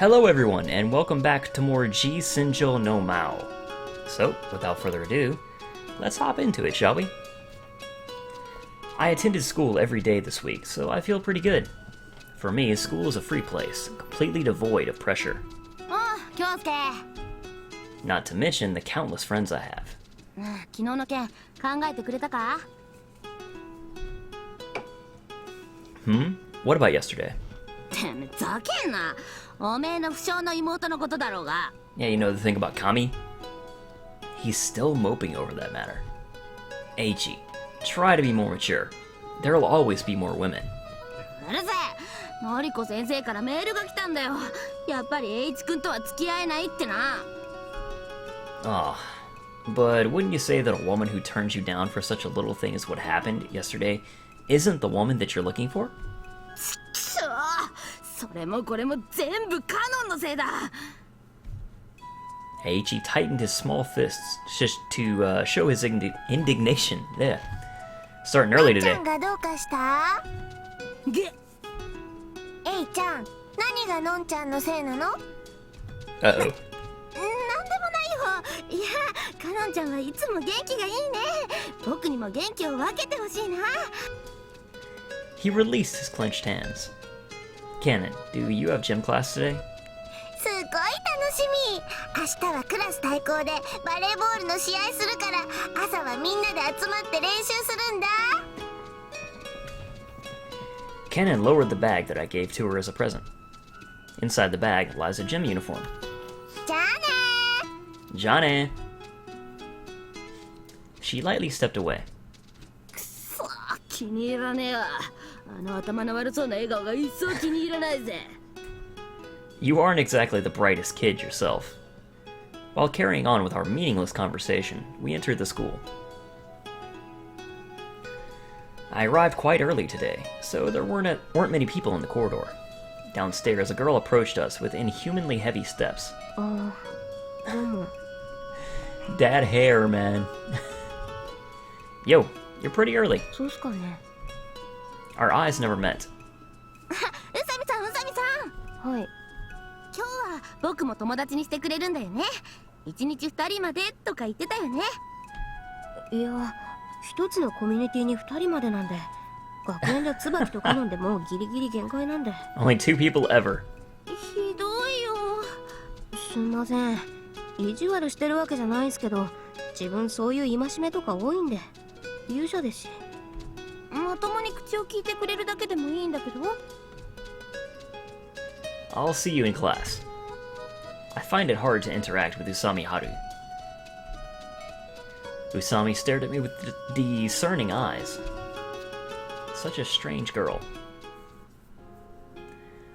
Hello everyone, and welcome back to more G-Senjou no Maou. So, without further ado, let's hop into it, shall we? I attended school every day this week, so I feel pretty good. For me, school is a free place, completely devoid of pressure. Oh, Kyousuke! Not to mention the countless friends I have. 昨日の件考えてくれたか? What about yesterday? てめえざけんな。おめえの不詳の妹のことだろうが。 Yeah, you know the thing about Kami? He's still moping over that matter. Eiichi, try to be more mature. There'll always be more women. うるせえ。のりこ先生からメールが来たんだよ。やっぱり栄一君とは付き合えないってな。Ah, but wouldn't you say that a woman who turns you down for such a little thing as what happened yesterday isn't the woman that you're looking for? くそー。それもこれも全部カノンのせいだ。Eiichi tightened his small fists just to show his indignation. Yeah. Starting early today. がどうかした？げ。えいちゃん、何がのんちゃんのせいなの？ Uh-oh. なんでもないよ。いや、カノンちゃんはいつも元気がいいね。僕にも元気を分けてほしいな。 He released his clenched hands. Cannon, do you have gym class today? すごい楽しみ。明日はクラス対抗でバレーボールの試合するから、朝はみんなで集まって練習するんだ。 Cannon lowered the bag that I gave to her as a present. Inside the bag lies a gym uniform. じゃあねー。 Johnny! She lightly stepped away. くそ、気に入らねえわ。あの頭の悪そうな笑顔が一層気に入らないぜ。 You aren't exactly the brightest kid yourself. While carrying on with our meaningless conversation, we entered the school. I arrived quite early today, so there weren't many people in the corridor. Downstairs, a girl approached us with inhumanly heavy steps. Dad hair, man. Yo, you're pretty early. そうっすかね。 Our eyes never met. 宇佐美さん、宇佐美さん。はい。今日は僕も友達にしてくれるんだよね。一日二人までとか言ってたよね。いや、一つのコミュニティに二人までなんで、学園で椿とカノンでもうギリギリ限界なんで。Only 2 people ever. ひどいよ。すんません。意地悪してるわけじゃないんすけど、自分そういう戒めとか多いんで、勇者ですし。まともに口を聞いてくれるだけでもいいんだけど。 I'll see you in class. I find it hard to interact with Usami Haru. Usami stared at me with discerning eyes. Such a strange girl.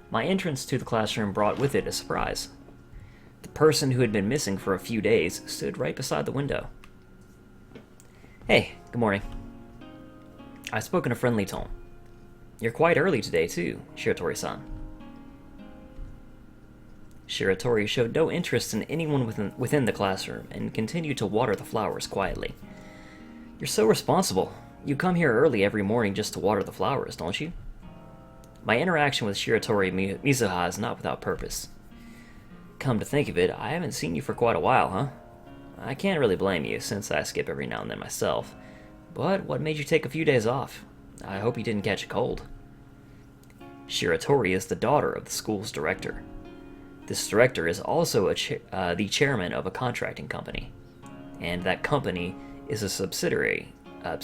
My entrance to the classroom brought with it a surprise. The person who had been missing for a few days stood right beside the window. Hey, good morning. I spoke in a friendly tone. You're quite early today, too, Shiratori-san. Shiratori showed no interest in anyone within the classroom and continued to water the flowers quietly. You're so responsible. You come here early every morning just to water the flowers, don't you? My interaction with Shiratori Mizuha is not without purpose. Come to think of it, I haven't seen you for quite a while, huh? I can't really blame you, since I skip every now and then myself. But what made you take a few days off? I hope you didn't catch a cold. Shiratori is the daughter of the school's director. This director is also the chairman of a contracting company. And that company is a subsidiary of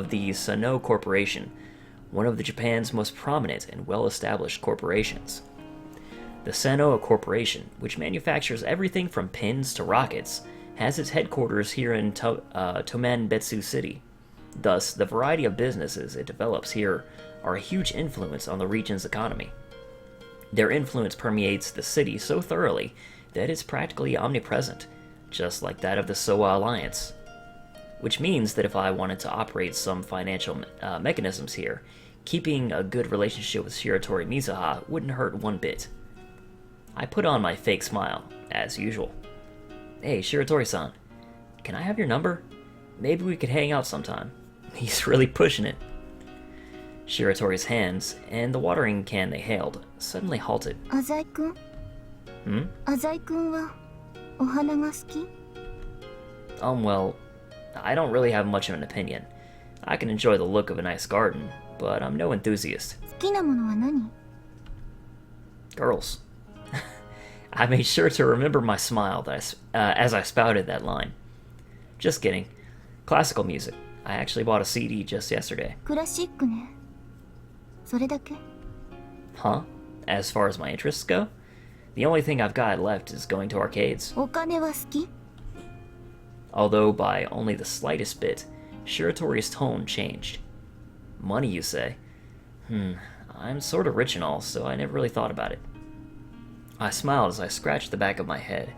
the Sano Corporation, one of Japan's most prominent and well-established corporations. The Sano Corporation, which manufactures everything from pins to rockets, has its headquarters here in Tomenbetsu City. Thus, the variety of businesses it develops here are a huge influence on the region's economy. Their influence permeates the city so thoroughly that it's practically omnipresent, just like that of the Soa Alliance. Which means that if I wanted to operate some financial mechanisms here, keeping a good relationship with Shiratori Mizuha wouldn't hurt one bit. I put on my fake smile, as usual. Hey, Shiratori-san, can I have your number? Maybe we could hang out sometime. He's really pushing it. Shiratori's hands and the watering can they held suddenly halted. 浅井くん Hmm? 浅井くんはお花が好き Well, I don't really have much of an opinion. I can enjoy the look of a nice garden, but I'm no enthusiast. 好きなものは何 Girls. I made sure to remember my smile as I spouted that line. Just kidding. Classical music. I actually bought a CD just yesterday. クラシックねそれだけ Huh? As far as my interests go? The only thing I've got left is going to arcades. お金は好き Although by only the slightest bit, Shiratori's tone changed. Money, you say? I'm sort of rich and all, so I never really thought about it. I smiled as I scratched the back of my head,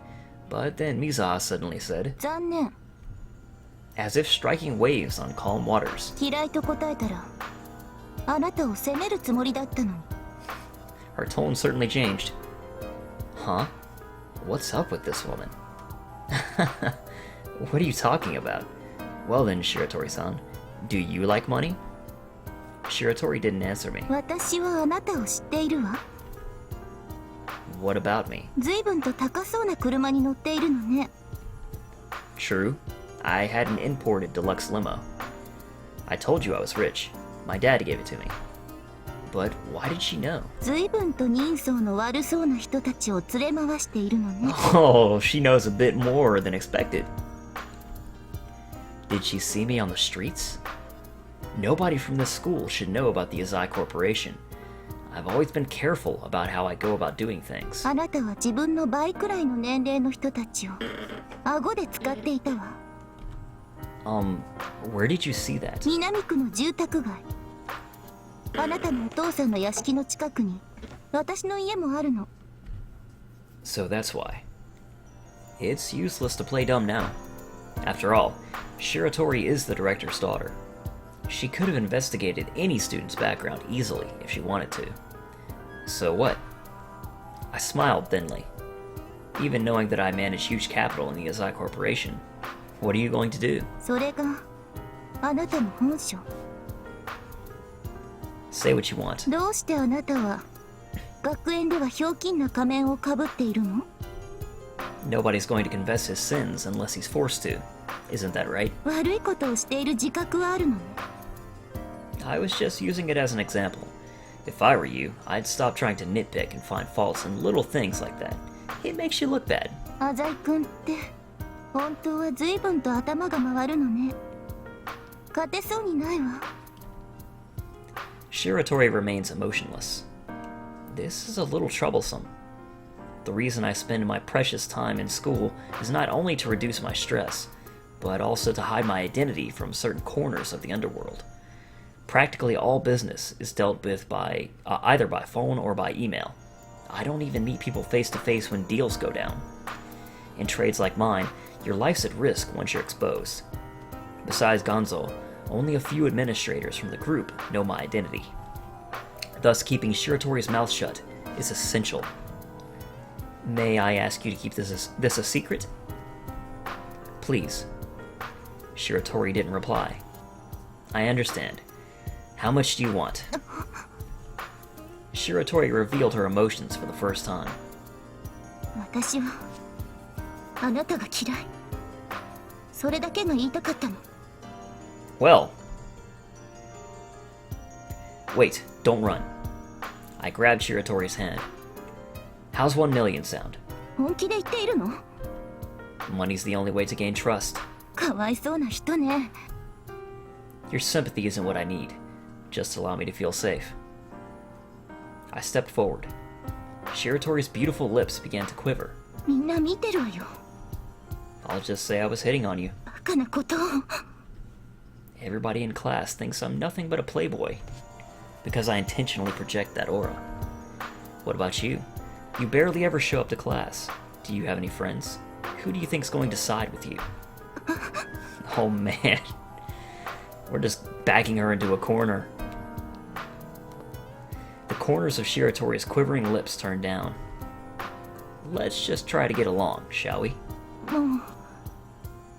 but then Miza suddenly said, 残念 as if striking waves on calm waters. 嫌いと答えたらあなたを責めるつもりだったのに Her tone certainly changed. Huh? What's up with this woman? What are you talking about? Well then, Shiratori-san, do you like money? Shiratori didn't answer me. 私はあなたを知っているわ What about me? 随分と高そうな車に乗っているのね True. I had an imported deluxe limo. I told you I was rich. My dad gave it to me. But why did she know? 随分と人相の悪そうな人たちを連れ回しているのね Oh, she knows a bit more than expected. Did she see me on the streets? Nobody from this school should know about the Azai Corporation. I've always been careful about how I go about doing things. あなたは自分の倍くらいの年齢の人たちを顎で使っていたわ Where did you see that? 南区の住宅街あなたのお父さんの屋敷の近くに私の家もあるの So that's why. It's useless to play dumb now. After all, Shiratori is the director's daughter. She could have investigated any student's background easily if she wanted to. So what? I smiled thinly. Even knowing that I manage huge capital in the Azai Corporation, what are you going to do? それがあなたの本性 Say what you want. どうしてあなたは学園ではひょうきんな仮面をかぶっているの Nobody's going to confess his sins unless he's forced to. Isn't that right? 悪いことをしている自覚はあるのね I was just using it as an example. If I were you, I'd stop trying to nitpick and find faults in little things like that. It makes you look bad. 浅井君って本当は随分と頭が回るのね勝てそうにないわ Shiratori remains emotionless. This is a little troublesome. The reason I spend my precious time in school is not only to reduce my stress, but also to hide my identity from certain corners of the underworld. Practically all business is dealt with by either by phone or by email. I don't even meet people face to face when deals go down. In trades like mine, your life's at risk once you're exposed. Besides Gonzo, only a few administrators from the group know my identity. Thus, keeping Shiratori's mouth shut is essential. May I ask you to keep this a secret? Please. Shiratori didn't reply. I understand. How much do you want? Shiratori revealed her emotions for the first time. 私はあなたが嫌いそれだけが言いたかったの Well. Wait, don't run. I grabbed Shiratori's hand. How's 1 million sound? 本気で言っているの Money's the only way to gain trust. かわいそうな人ね Your sympathy isn't what I need. Just allow me to feel safe. I stepped forward. Shiratori's beautiful lips began to quiver. みんな見てるわよ I'll just say I was hitting on you. バカなことを Everybody in class thinks I'm nothing but a playboy. Because I intentionally project that aura. What about you? You barely ever show up to class. Do you have any friends? Who do you think's going to side with you? Oh man. We're just backing her into a corner. The corners of Shiratori's quivering lips turned down. Let's just try to get along, shall we? もう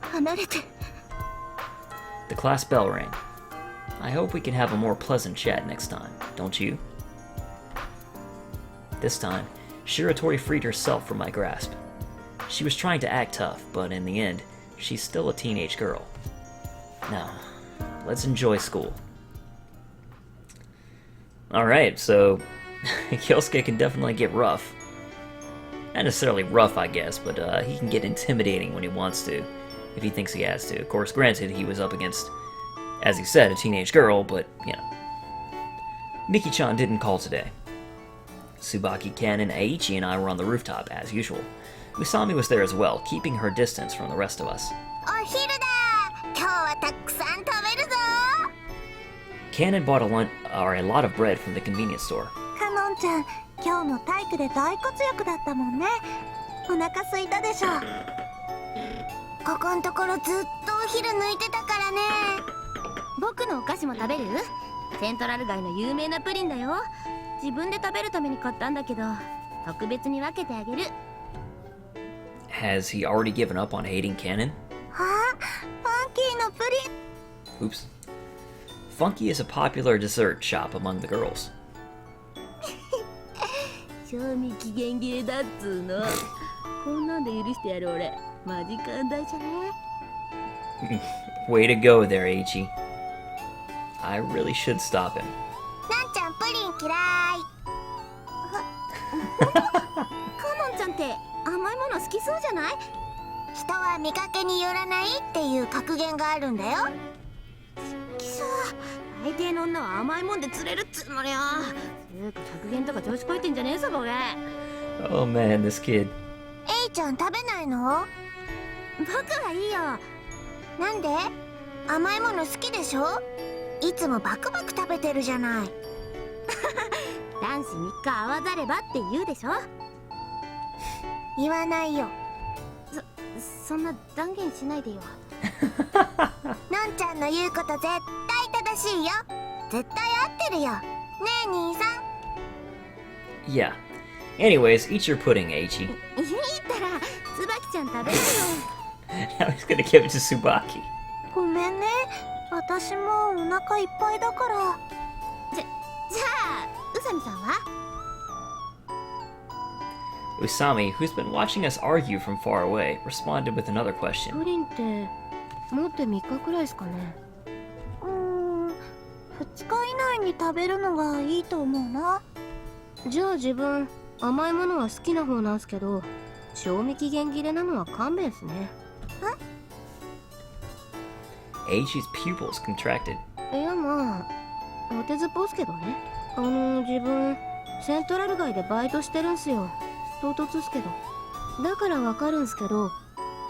離れて The class bell rang. I hope we can have a more pleasant chat next time, don't you? This time, Shiratori freed herself from my grasp. She was trying to act tough, but in the end, she's still a teenage girl. Now, let's enjoy school. Alright, so Kyousuke can definitely get rough. Not necessarily rough, I guess, but he can get intimidating when he wants to, if he thinks he has to. Of course, granted, he was up against, as he said, a teenage girl, but, you know. Miki-chan didn't call today. Tsubaki, Ken, Aichi, and I were on the rooftop, as usual. Usami was there as well, keeping her distance from the rest of us. Cannon bought a lot of bread from the convenience store. カノンちゃん、今日の体育で大活躍だったもんね。お腹空いたでしょ。ここんところずっとお昼抜いてたからね。僕のお菓子も食べる？セントラル街の有名なプリンだよ。自分で食べるために買ったんだけど、特別に分けてあげる。Has he already given up on hating Cannon? あ、ファンキーのプリン。 Oops. Funky is a popular dessert shop among the girls. 賞味期限切れだっつーの。こんなんで許してやる俺。マジ寛大じゃね？ Way to go there, Aichi. I really should stop him. なんちゃんプリン嫌い。カノンちゃんって甘いもの好きそうじゃない？人は見かけによらないっていう格言があるんだよ。きさ、大抵の女は甘いもんで釣れるっつうのよ。つうか格言とか調子こいてんじゃねえぞこれ。 Oh man, this kid. エイちゃん食べないの？僕はいいよ。なんで？甘いもの好きでしょ？いつもバクバク食べてるじゃない。男子3日会わざればって言うでしょ？言わないよ。そんな断言しないでよ。のんちゃんの言うこと絶対正しいよ。絶対合ってるよ。ねえ兄さん。Yeah. Anyways, eat your pudding, Aichi. いいったら、椿ちゃん食べるよ。Now he's gonna give it to Tsubaki. ごめんね。私もお腹いっぱいだから。じゃあ、宇佐美さんは？ Usami, who's been watching us argue from far away, responded with another question. プリンって持って3日くらいですかね。2日以内に食べるのがいいと思うな。じゃあ自分甘いものは好きな方なんすけど、賞味期限切れなのは勘弁っすね。Aichi's pupils contracted. いやまあ、当てずっぽうっすけどね。自分セントラル街でバイトしてるんすよ。唐突っすけど。だからわかるんすけど、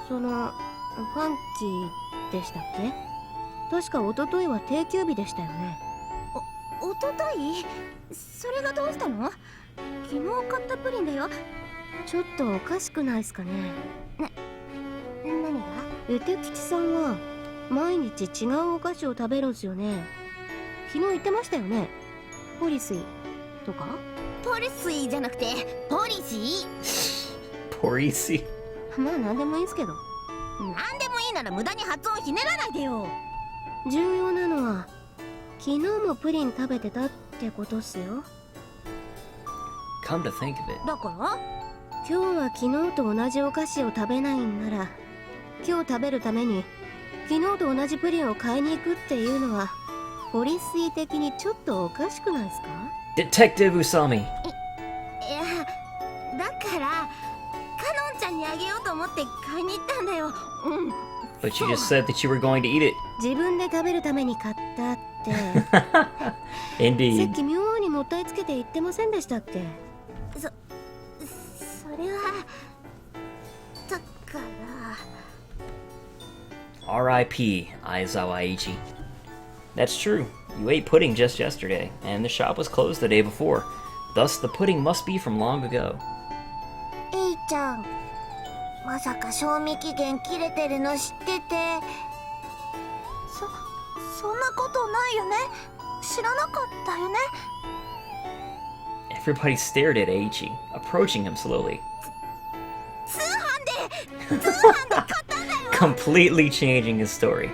そのファンキーでしたっけ？確か一昨日は定休日でしたよね。一昨日？それがどうしたの？昨日買ったプリンだよ。ちょっとおかしくないっすかね。何が？エテ吉さんは毎日違うお菓子を食べるんすよね。昨日言ってましたよね。ポリスイとか？ポリスイじゃなくてポリシー。Poor Easy. まあ何でもいいんすけど。何でもいいなら無駄に発音ひねらないでよ。重要なのは昨日もプリン食べてたってことっすよ。 Come to think of it. だから今日は昨日と同じお菓子を食べないんなら、今日食べるために昨日と同じプリンを買いに行くっていうのはポリスイ的にちょっとおかしくないですか？ Detective Usami. いや、だからカノンちゃんにあげようと思って買いに行ったんだよ。But you just said that you were going to eat it. 自分で食べるために買ったって。さ Indeed. っき妙にもったいつけて言ってませんでしたっけ？それはだから。 R.I.P. Aizawa Aichi. That's true. You ate pudding just yesterday, and the shop was closed the day before. Thus, the pudding must be from long ago. エイちゃん、まさか賞味期限切れてるの知ってて。そんなことないよね。知らなかったよね。 Everybody stared at Aichi, approaching him slowly. 通販で買ったんだよ。 Completely changing his story.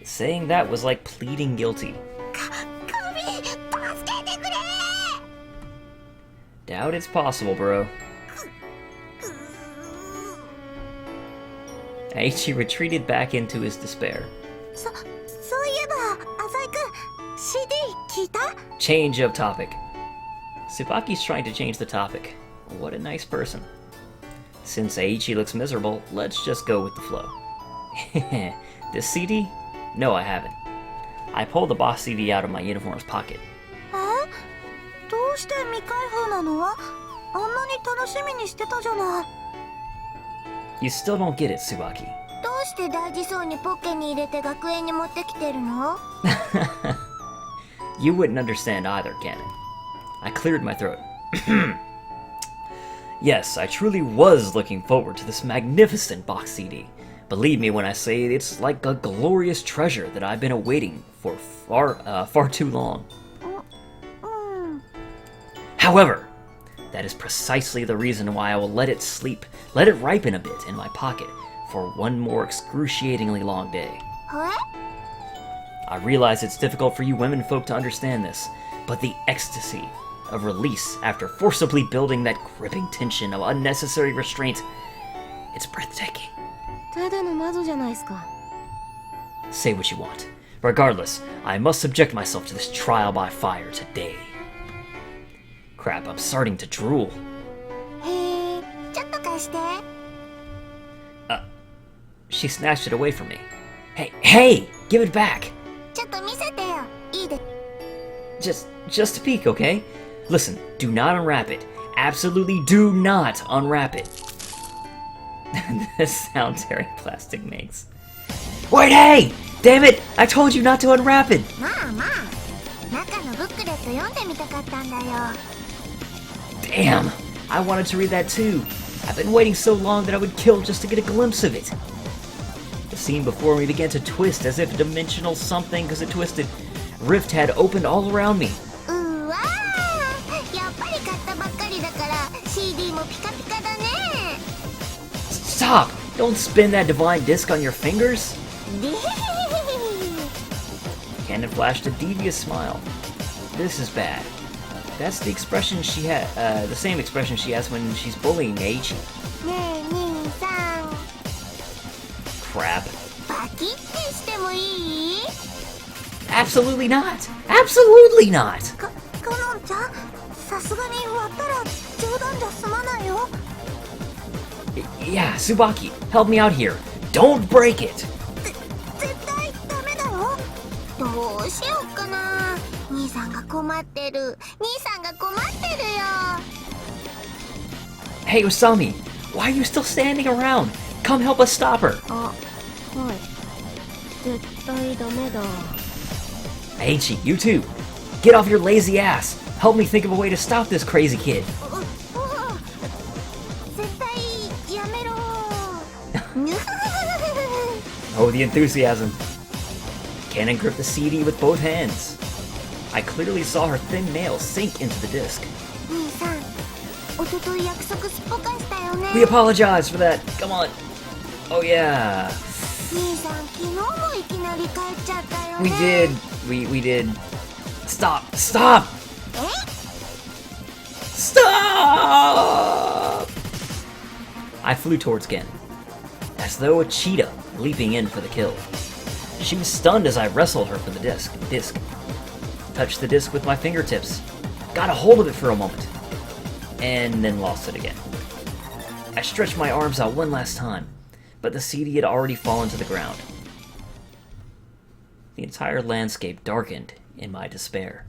Saying that was like pleading guilty. Doubt it's possible, bro. Aichi retreated back into his despair. Change of topic. Tsubaki's trying to change the topic. What a nice person. Since Aichi looks miserable, let's just go with the flow. This CD? No, I haven't. I pulled the box CD out of my uniform's pocket. You still don't get it, Tsubaki. You wouldn't understand either, Canon. I cleared my throat. Yes, I truly was looking forward to this magnificent box CD. Believe me when I say it's like a glorious treasure that I've been awaiting for far too long. However, that is precisely the reason why I will let it ripen a bit in my pocket for one more excruciatingly long day. I realize it's difficult for you women folk to understand this, but the ecstasy of release after forcibly building that gripping tension of unnecessary restraint, it's breathtaking. Say what you want. Regardless, I must subject myself to this trial by fire today. Crap, I'm starting to drool. She snatched it away from me. Hey! Give it back! Just a peek, okay? Listen, do not unwrap it. Absolutely do not unwrap it. The sound tearing plastic makes. Wait, hey! Damn it! I told you not to unwrap it! Damn! I wanted to read that too. I've been waiting so long that I would kill just to get a glimpse of it. The scene before me began to twist as if a dimensional something, because it twisted, rift had opened all around me. Stop! Don't spin that divine disc on your fingers! Cannon flashed a devious smile. This is bad. That's the expression she had, the same expression she has when she's bullying Aichi. Crap. Absolutely not! Absolutely not! Yeah, Tsubaki, help me out here. Don't break it! Hey, Usami, why are you still standing around? Come help us stop her! Aichi, you too! Get off your lazy ass! Help me think of a way to stop this crazy kid! Oh, the enthusiasm. Cannon gripped the CD with both hands. I clearly saw her thin nails sink into the disc. We apologize for that. Come on. Oh yeah. We did. We did. Stop. Stop! Stop! I flew towards Ken, as though a cheetah leaping in for the kill. She was stunned as I wrestled her for the disc. Touched the disc with my fingertips, got a hold of it for a moment, and then lost it again. I stretched my arms out one last time, but the CD had already fallen to the ground. The entire landscape darkened in my despair.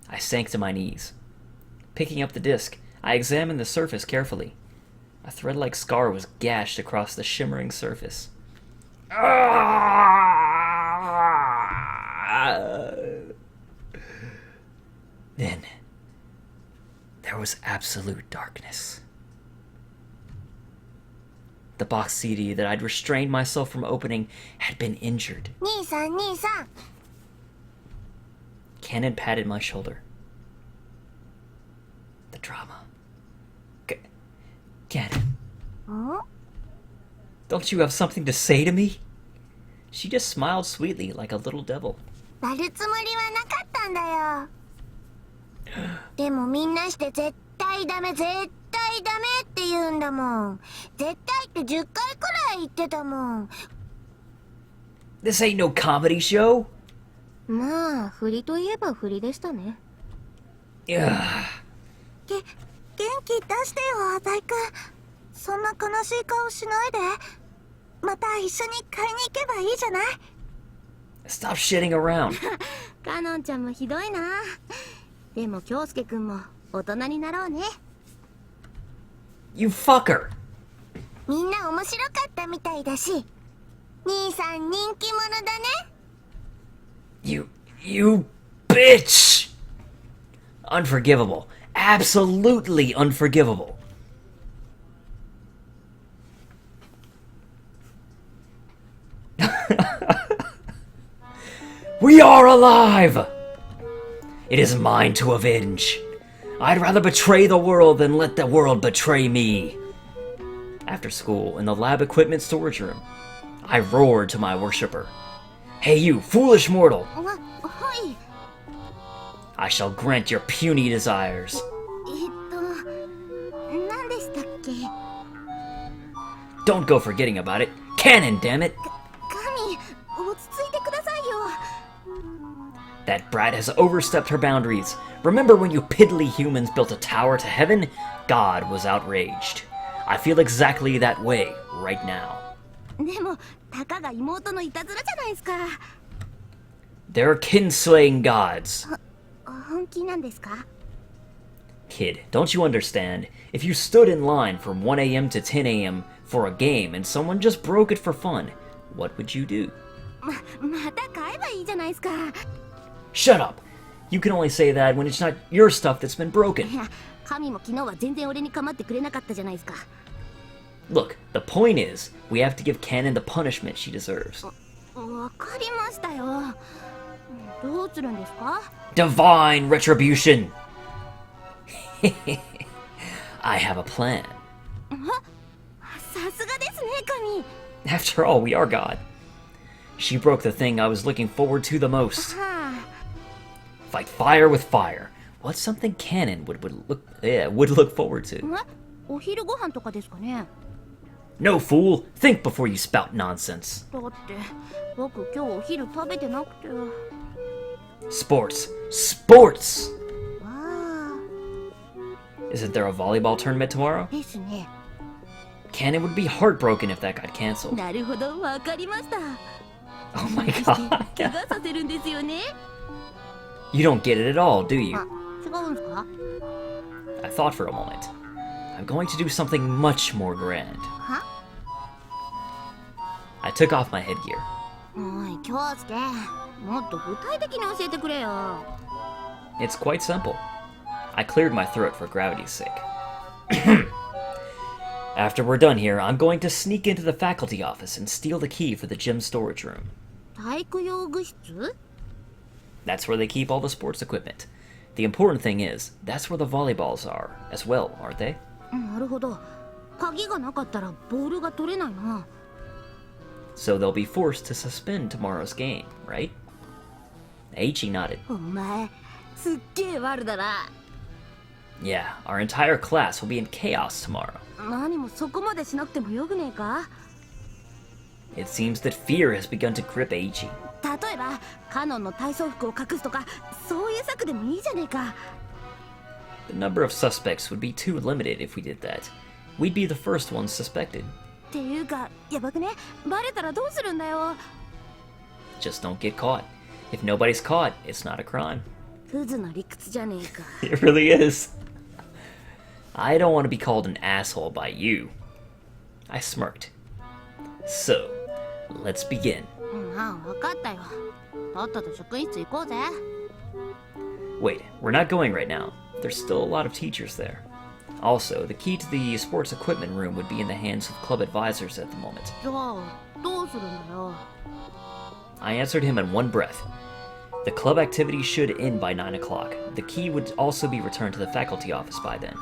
I sank to my knees. Picking up the disc, I examined the surface carefully. A thread-like scar was gashed across the shimmering surface. Then, there was absolute darkness. The box CD that I'd restrained myself from opening had been injured. Nii-san. Cannon patted my shoulder. The drama. Cannon. Huh? Don't you have something to say to me? She just smiled sweetly like a little devil. 割るつもりはなかったんだよ。でもみんなして絶対ダメ絶対ダメって言うんだもん。絶対って10回くらい言ってたもん。 This ain't no comedy show. まあ振りといえば振りでしたね。Ugh. 元気出してよ浅井くん。そんな悲しい顔しないで。また一緒に買いに行けばいいじゃない。 Stop shitting around. かのんちゃんもひどいな。でも京介くんも大人になろうね。 You fucker. みんな面白かったみたいだし、兄さん人気者だね。 You bitch. Unforgivable. Absolutely unforgivable. We are alive! It is mine to avenge. I'd rather betray the world than let the world betray me. After school, in the lab equipment storage room, I roared to my worshipper. Hey you, foolish mortal! はい。 I shall grant your puny desires. 何でしたっけ。 Don't go forgetting about it. Cannon, damn it! 神、落ち着いてくださいよ。 That brat has overstepped her boundaries. Remember when you piddly humans built a tower to heaven? God was outraged. I feel exactly that way right now. でもたかが妹のいたずらじゃないですか。 They're kinslaying gods. 本気なんですか。 Kid, don't you understand? If you stood in line from 1 a.m. to 10 a.m. for a game and someone just broke it for fun, what would you do? また買えばいいじゃないですか。 Shut up! You can only say that when it's not your stuff that's been broken. いや、神も昨日は全然俺に構ってくれなかったじゃないですか。 Look, the point is, we have to give Cannon the punishment she deserves. わかりましたよ。どうするんですか。 Divine retribution! I have a plan. さすがですね、神。 After all, we are God. She broke the thing I was looking forward to the most. は Fight fire with fire. What's something Cannon would look forward to? あ。お昼ご飯とかですかね。 No, fool! Think before you spout nonsense. だって僕今日お昼食べてなくて。 Sports. Sports! わ Isn't there a volleyball tournament tomorrow? あ。ですね。 Cannon would be heartbroken if that got canceled. なるほど、わかりました。 Oh my 怪我 god. させるんですよね。 You don't get it at all, do you? あ、違うんですか。 I thought for a moment. I'm going to do something much more grand. は。 I took off my headgear. おい、京介、もっと具体的に教えてくれよ。 It's quite simple. I cleared my throat for gravity's sake. After we're done here, I'm going to sneak into the faculty office and steal the key for the gym storage room. 体育用具室。 That's where they keep all the sports equipment. The important thing is, that's where the volleyballs are, as well, aren't they? なるほど。鍵がなかったらボールが取れないな。 So they'll be forced to suspend tomorrow's game, right? Aichi nodded. お前、すっげえ悪だな。 Yeah, our entire class will be in chaos tomorrow. 何もそこまでしなくてもよくねえか。 It seems that fear has begun to grip Aichi. 例えばカノンの体操服を隠すとか、そういう策でもいいじゃねえか。 The number of suspects would be too limited if we did that. We'd be the first ones suspected. っていうか、やばくね。バレたらどうするんだよ。 Just don't get caught. If nobody's caught, it's not a crime. クズな理屈じゃねえか。 It really is. I don't want to be called an asshole by you. I smirked. So, let's begin. ああ、わかったよ。とっとと職員室行こうぜ。 Wait, we're not going right now. There's still a lot of teachers there. Also, the key to the sports equipment room would be in the hands of club advisors at the moment. じゃあ、どうするんだよ。 I answered him in one breath. The club activity should end by 9 o'clock. The key would also be returned to the faculty office by then.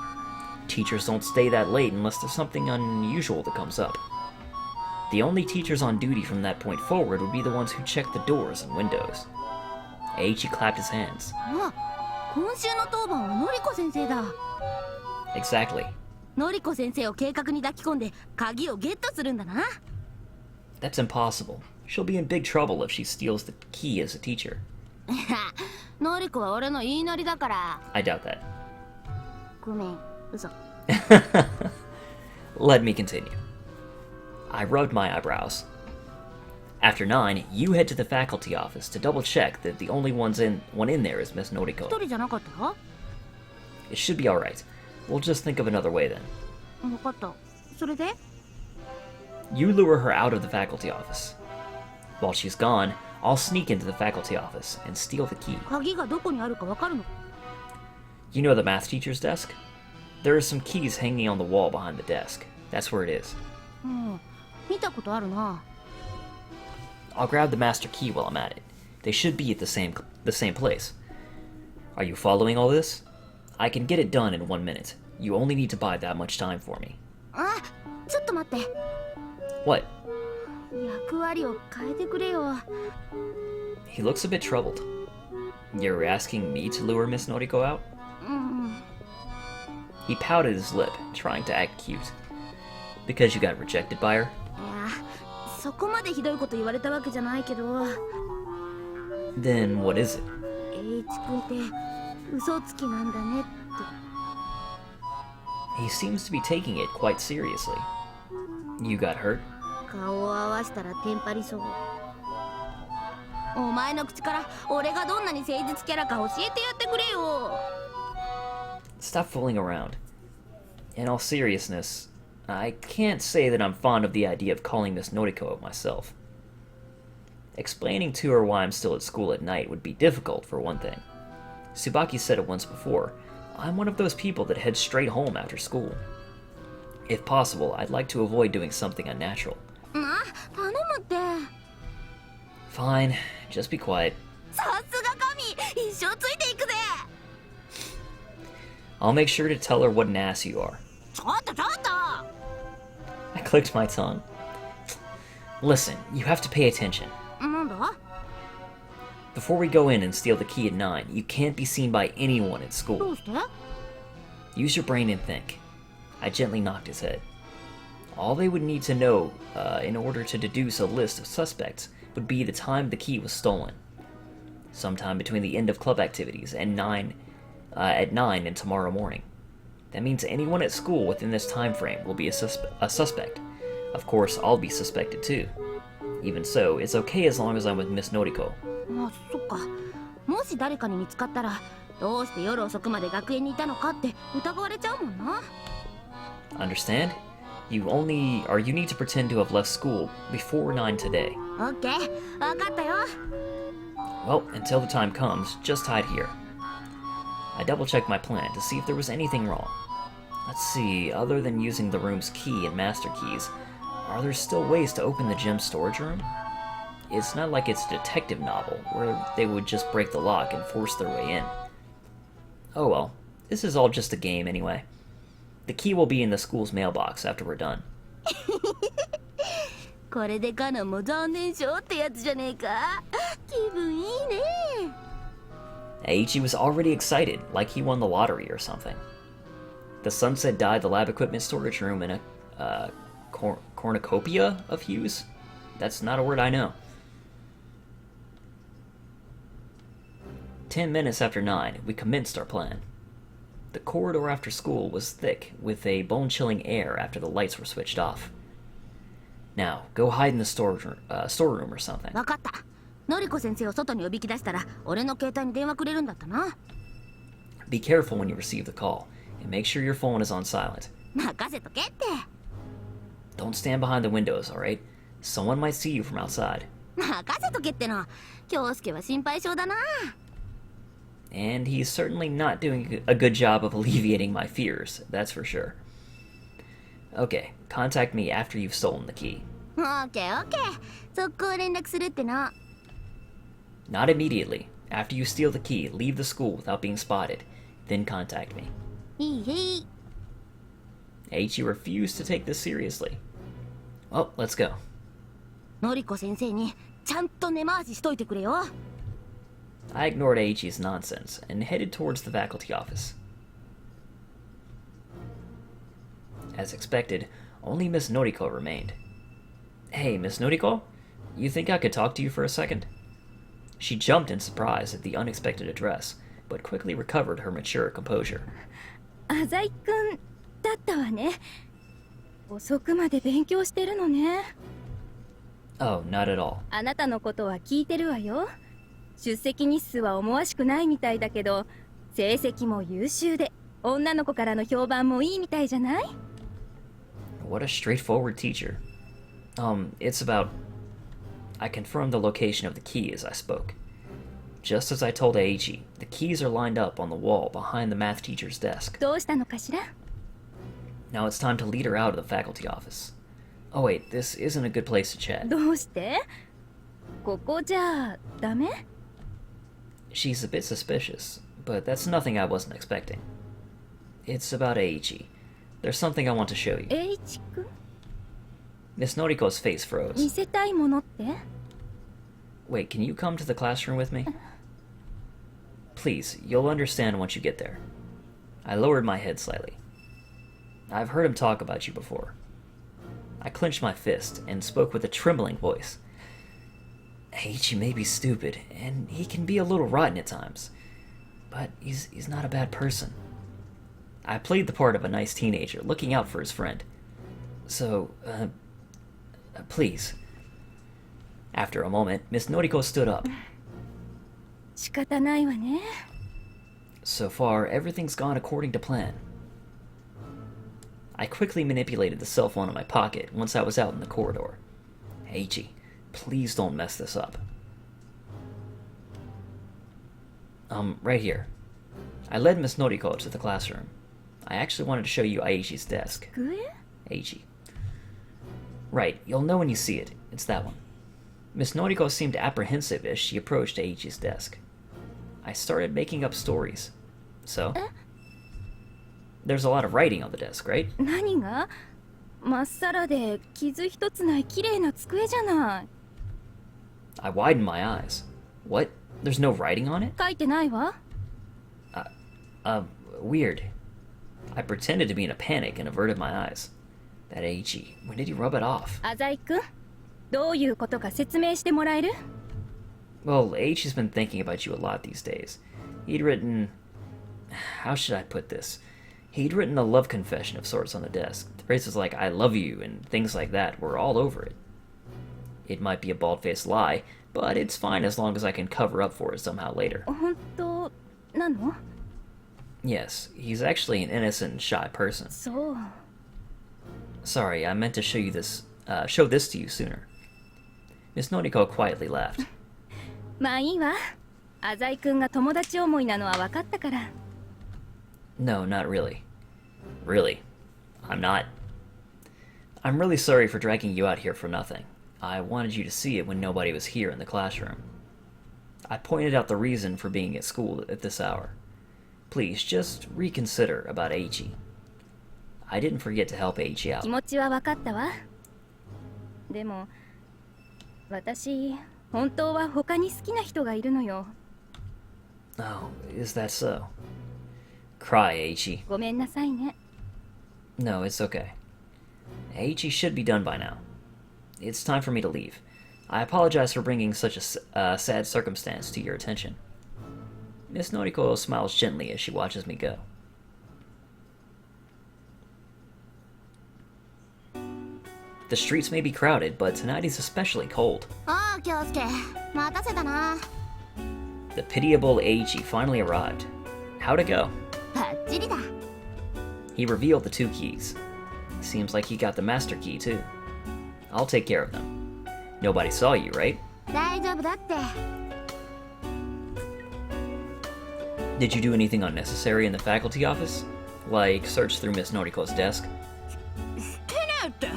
Teachers don't stay that late unless there's something unusual that comes up. The only teachers on duty from that point forward would be the ones who check the doors and windows. Eiichi clapped his hands. 今週の当番はのりこ先生だ。 Exactly. のりこ先生を計画に抱き込んで鍵をゲットするんだな。 That's impossible. She'll be in big trouble if she steals the key as a teacher. のりこは俺の言いなりだから。 I doubt that. ごめん、嘘。Let me continue. I rubbed my eyebrows. After 9, you head to the faculty office to double check that the only one in there is Miss 一 Noriko. 人じゃなかった？ It should be alright. We'll just think of another way then. 分かった。それで？ You lure her out of the faculty office. While she's gone, I'll sneak into the faculty office and steal the key. 鍵がどこにあるか分かるの？ You know the math teacher's desk? There are some keys hanging on the wall behind the desk. That's where it is. うん、見たことあるな。 I'll grab the master key while I'm at it. They should be at the same place. Are you following all this? I can get it done in 1 minute. You only need to buy that much time for me. あ、ちょっと待って。 What? 役割を変えてくれよ。 He looks a bit troubled. You're asking me to lure Miss Noriko out? うん。 He pouted his lip, trying to act cute. Because you got rejected by her? いや、そこまでひどいこと言われたわけじゃないけど。 Then what is it? 栄一君って嘘つきなんだねって。 He seems to be taking it quite seriously. You got hurt? 顔を合わせたらテンパりそう。お前の口から俺がどんなに誠実キャラか教えてやってくれよ。 Stop fooling around. In all seriousness, I can't say that I'm fond of the idea of calling Miss Noriko myself. Explaining to her why I'm still at school at night would be difficult, for one thing. Tsubaki said it once before, I'm one of those people that head straight home after school. If possible, I'd like to avoid doing something unnatural. な、頼むって。 Fine, just be quiet. さすが神、一生ついていくぜ。 I'll make sure to tell her what an ass you are. ちょっとちょっと。 I clicked my tongue. Listen, you have to pay attention. なんだ？ Before we go in and steal the key at 9, you can't be seen by anyone at ど school. うして？ Use your brain and think. I gently knocked his head. All they would need to know in order to deduce a list of suspects would be the time the key was stolen. Sometime between the end of club activities and at 9 and tomorrow morning. That means anyone at school within this time frame will be a suspect. Of course, I'll be suspected too. Even so, it's okay as long as I'm with Miss Noriko. あ、そっか。もし誰かに見つかったら、どうして夜遅くまで学園にいたのかって疑われちゃうもんな。 Understand? You need to pretend to have left school before 9 today. オッケー、わかったよ。 Well, until the time comes, just hide here. I double-checked my plan to see if there was anything wrong. Let's see, other than using the room's key and master keys, are there still ways to open the gym's storage room? It's not like it's a detective novel, where they would just break the lock and force their way in. Oh well, this is all just a game anyway. The key will be in the school's mailbox after we're done. これでカノンも残念賞ってやつじゃねえか。気分いいね。 Eiichi was already excited, like he won the lottery or something. The sunset dyed the lab equipment storage room in a cornucopia of hues? That's not a word I know. 10 minutes after 9, we commenced our plan. The corridor after school was thick, with a bone-chilling air after the lights were switched off. Now, go hide in the storeroom or something. わかった。のりこ先生を外に呼び出したら、俺の携帯に電話くれるんだったな。 Be careful when you receive the call, and make sure your phone is on silent. 任せとけって。 Don't stand behind the windows, alright? Someone might see you from outside. 任せとけっての。京介は心配性だな。 And he's certainly not doing a good job of alleviating my fears, that's for sure. Okay, contact me after you've stolen the key. オッケーオッケー。速攻連絡するっての。 Not immediately. After you steal the key, leave the school without being spotted. Then contact me. いいへい。 Eiichi refused to take this seriously. Well, let's go. のりこ先生にちゃんと根回ししといてくれよ。 I ignored Aichi's nonsense and headed towards the faculty office. As expected, only Miss Noriko remained. Hey, Miss Noriko? You think I could talk to you for a second? She jumped in surprise at the unexpected address, but quickly recovered her mature composure. 浅井くんだったわね。遅くまで勉強してるのね。 Oh, not at all. あなたのことは聞いてるわよ。出席日数は思わしくないみたいだけど、成績も優秀で、女の子からの評判もいいみたいじゃない？ What a straightforward teacher. It's about... I confirmed the location of the key as I spoke. Just as I told Aichi, the keys are lined up on the wall behind the math teacher's desk. どうしたのかしら？ Now it's time to lead her out of the faculty office. Oh wait, this isn't a good place to chat. どうして？ここじゃダメ？ She's a bit suspicious, but that's nothing I wasn't expecting. It's about Aichi. There's something I want to show you. 栄一くん？ Miss Noriko's face froze. 見せたいものって？ Wait, can you come to the classroom with me? Please, you'll understand once you get there. I lowered my head slightly. I've heard him talk about you before. I clenched my fist and spoke with a trembling voice. Aichi may be stupid, and he can be a little rotten at times, but he's not a bad person. I played the part of a nice teenager looking out for his friend. So, please. After a moment, Miss Noriko stood up. 仕方ないわね。 So far, everything's gone according to plan. I quickly manipulated the cell phone in my pocket once I was out in the corridor. Aichi, please don't mess this up. Right here. I led Miss Noriko to the classroom. I actually wanted to show you Aichi's desk. 机？ Aichi. Right, you'll know when you see it. It's that one. Miss Noriko seemed apprehensive as she approached Aichi's desk. I started making up stories. So? There's a lot of writing on the desk, right? 何が？まっさらで傷一つない綺麗な机じゃない。 I widened my eyes. What? There's no writing on it? 書いてないわ。 Weird. I pretended to be in a panic and averted my eyes. That Aichi, when did he rub it off? 浅井くん、どういうことか説明してもらえる？ Well, Aichi's been thinking about you a lot these days. He'd written... How should I put this? He'd written a love confession of sorts on the desk. Phrases like, I love you, and things like that were all over it. It might be a bald-faced lie, but it's fine as long as I can cover up for it somehow later. 本当なの？ Yes, he's actually an innocent and shy person. そう。 Sorry, I meant to show this to you sooner. Miss Noriko quietly laughed. まあいいわ。浅井くんが友達思いなのは分かったから。 No, not really. Really, I'm not. I'm really sorry for dragging you out here for nothing. I wanted you to see it when nobody was here in the classroom. I pointed out the reason for being at school at this hour. Please, just reconsider about Aichi. I didn't forget to help Aichi out. 気持ちは分かったわ。でも、私、本当は他に好きな人がいるのよ。 Oh, is that so? Cry, Aichi. ごめんなさいね。 No, it's okay. Aichi should be done by now. It's time for me to leave. I apologize for bringing such a sad circumstance to your attention. Miss Noriko smiles gently as she watches me go. The streets may be crowded, but tonight is especially cold. ああ、Kyousuke、待たせたな。 The pitiable Aichi finally arrived. How'd it go? バッチリだ。 He revealed the 2 keys. Seems like he got the master key too. I'll take care of them. Nobody saw you, right? 大丈夫だって。 Did you do anything unnecessary in the faculty office? Like search through Miss Noriko's desk? してねえって。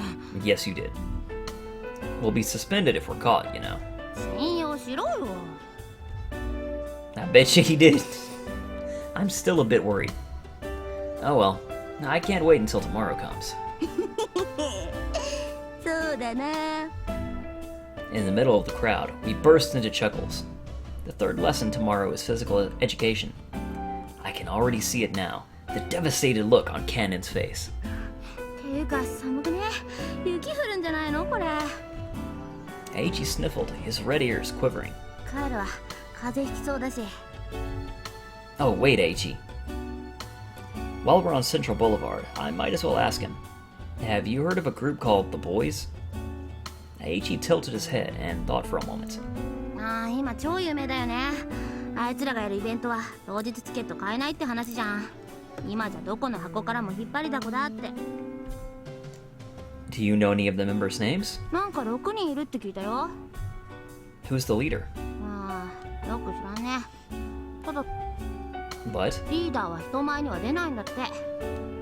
Yes, you did. We'll be suspended if we're caught, you know. 信用しろよ。 I bet you he did. I'm still a bit worried. Oh well, I can't wait until tomorrow comes. そうだな。In the middle of the crowd, we burst into chuckles. The third lesson tomorrow is physical education. I can already see it now, the devastated look on Cannon's face. ていうか寒くね。雪降るんじゃないのこれ。 Aichi sniffled, his red ears quivering. 帰るわ。風邪ひきそうだし。 Oh, wait, Aichi. While we're on Central Boulevard, I might as well ask him. Have you heard of a group called The Boys? Aichi tilted his head and thought for a moment. ああ、今超有名だよね。あいつらがやるイベントは当日チケット買えないって話じゃん。今じゃどこの箱からも引っ張りだこだって。 Do you know any of the members' names? なんか6人いるって聞いたよ。 Who's the leader? ああ、よく知らんね。ただ But? リーダーは人前には出ないんだって。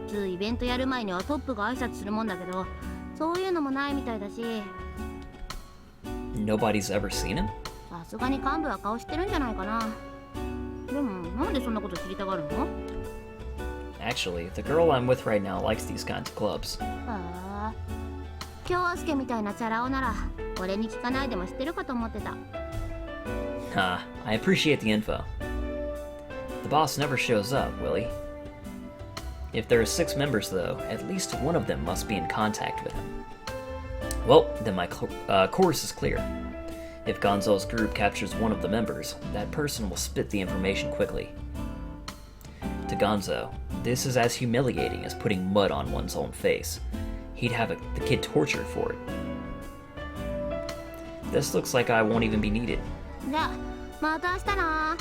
普通イベントやる前にはトップが挨拶するもんだけど、そういうのもないみたいだし。 Nobody's ever seen him? さすがに幹部は顔してるんじゃないかな。でもなんでそんなこと知りたがるの？ Actually, the girl I'm with right now likes these kinds of clubs. ああ、京介みたいなチャラ男なら俺に聞かないでも知ってるかと思ってた。 I appreciate the info. The boss never shows up, will he? If there are 6 members, though, at least one of them must be in contact with him. Well, then my course is clear. If Gonzo's group captures one of the members, that person will spit the information quickly. To Gonzo, this is as humiliating as putting mud on one's own face. He'd have the kid tortured for it. This looks like I won't even be needed. じゃあ、また明日な。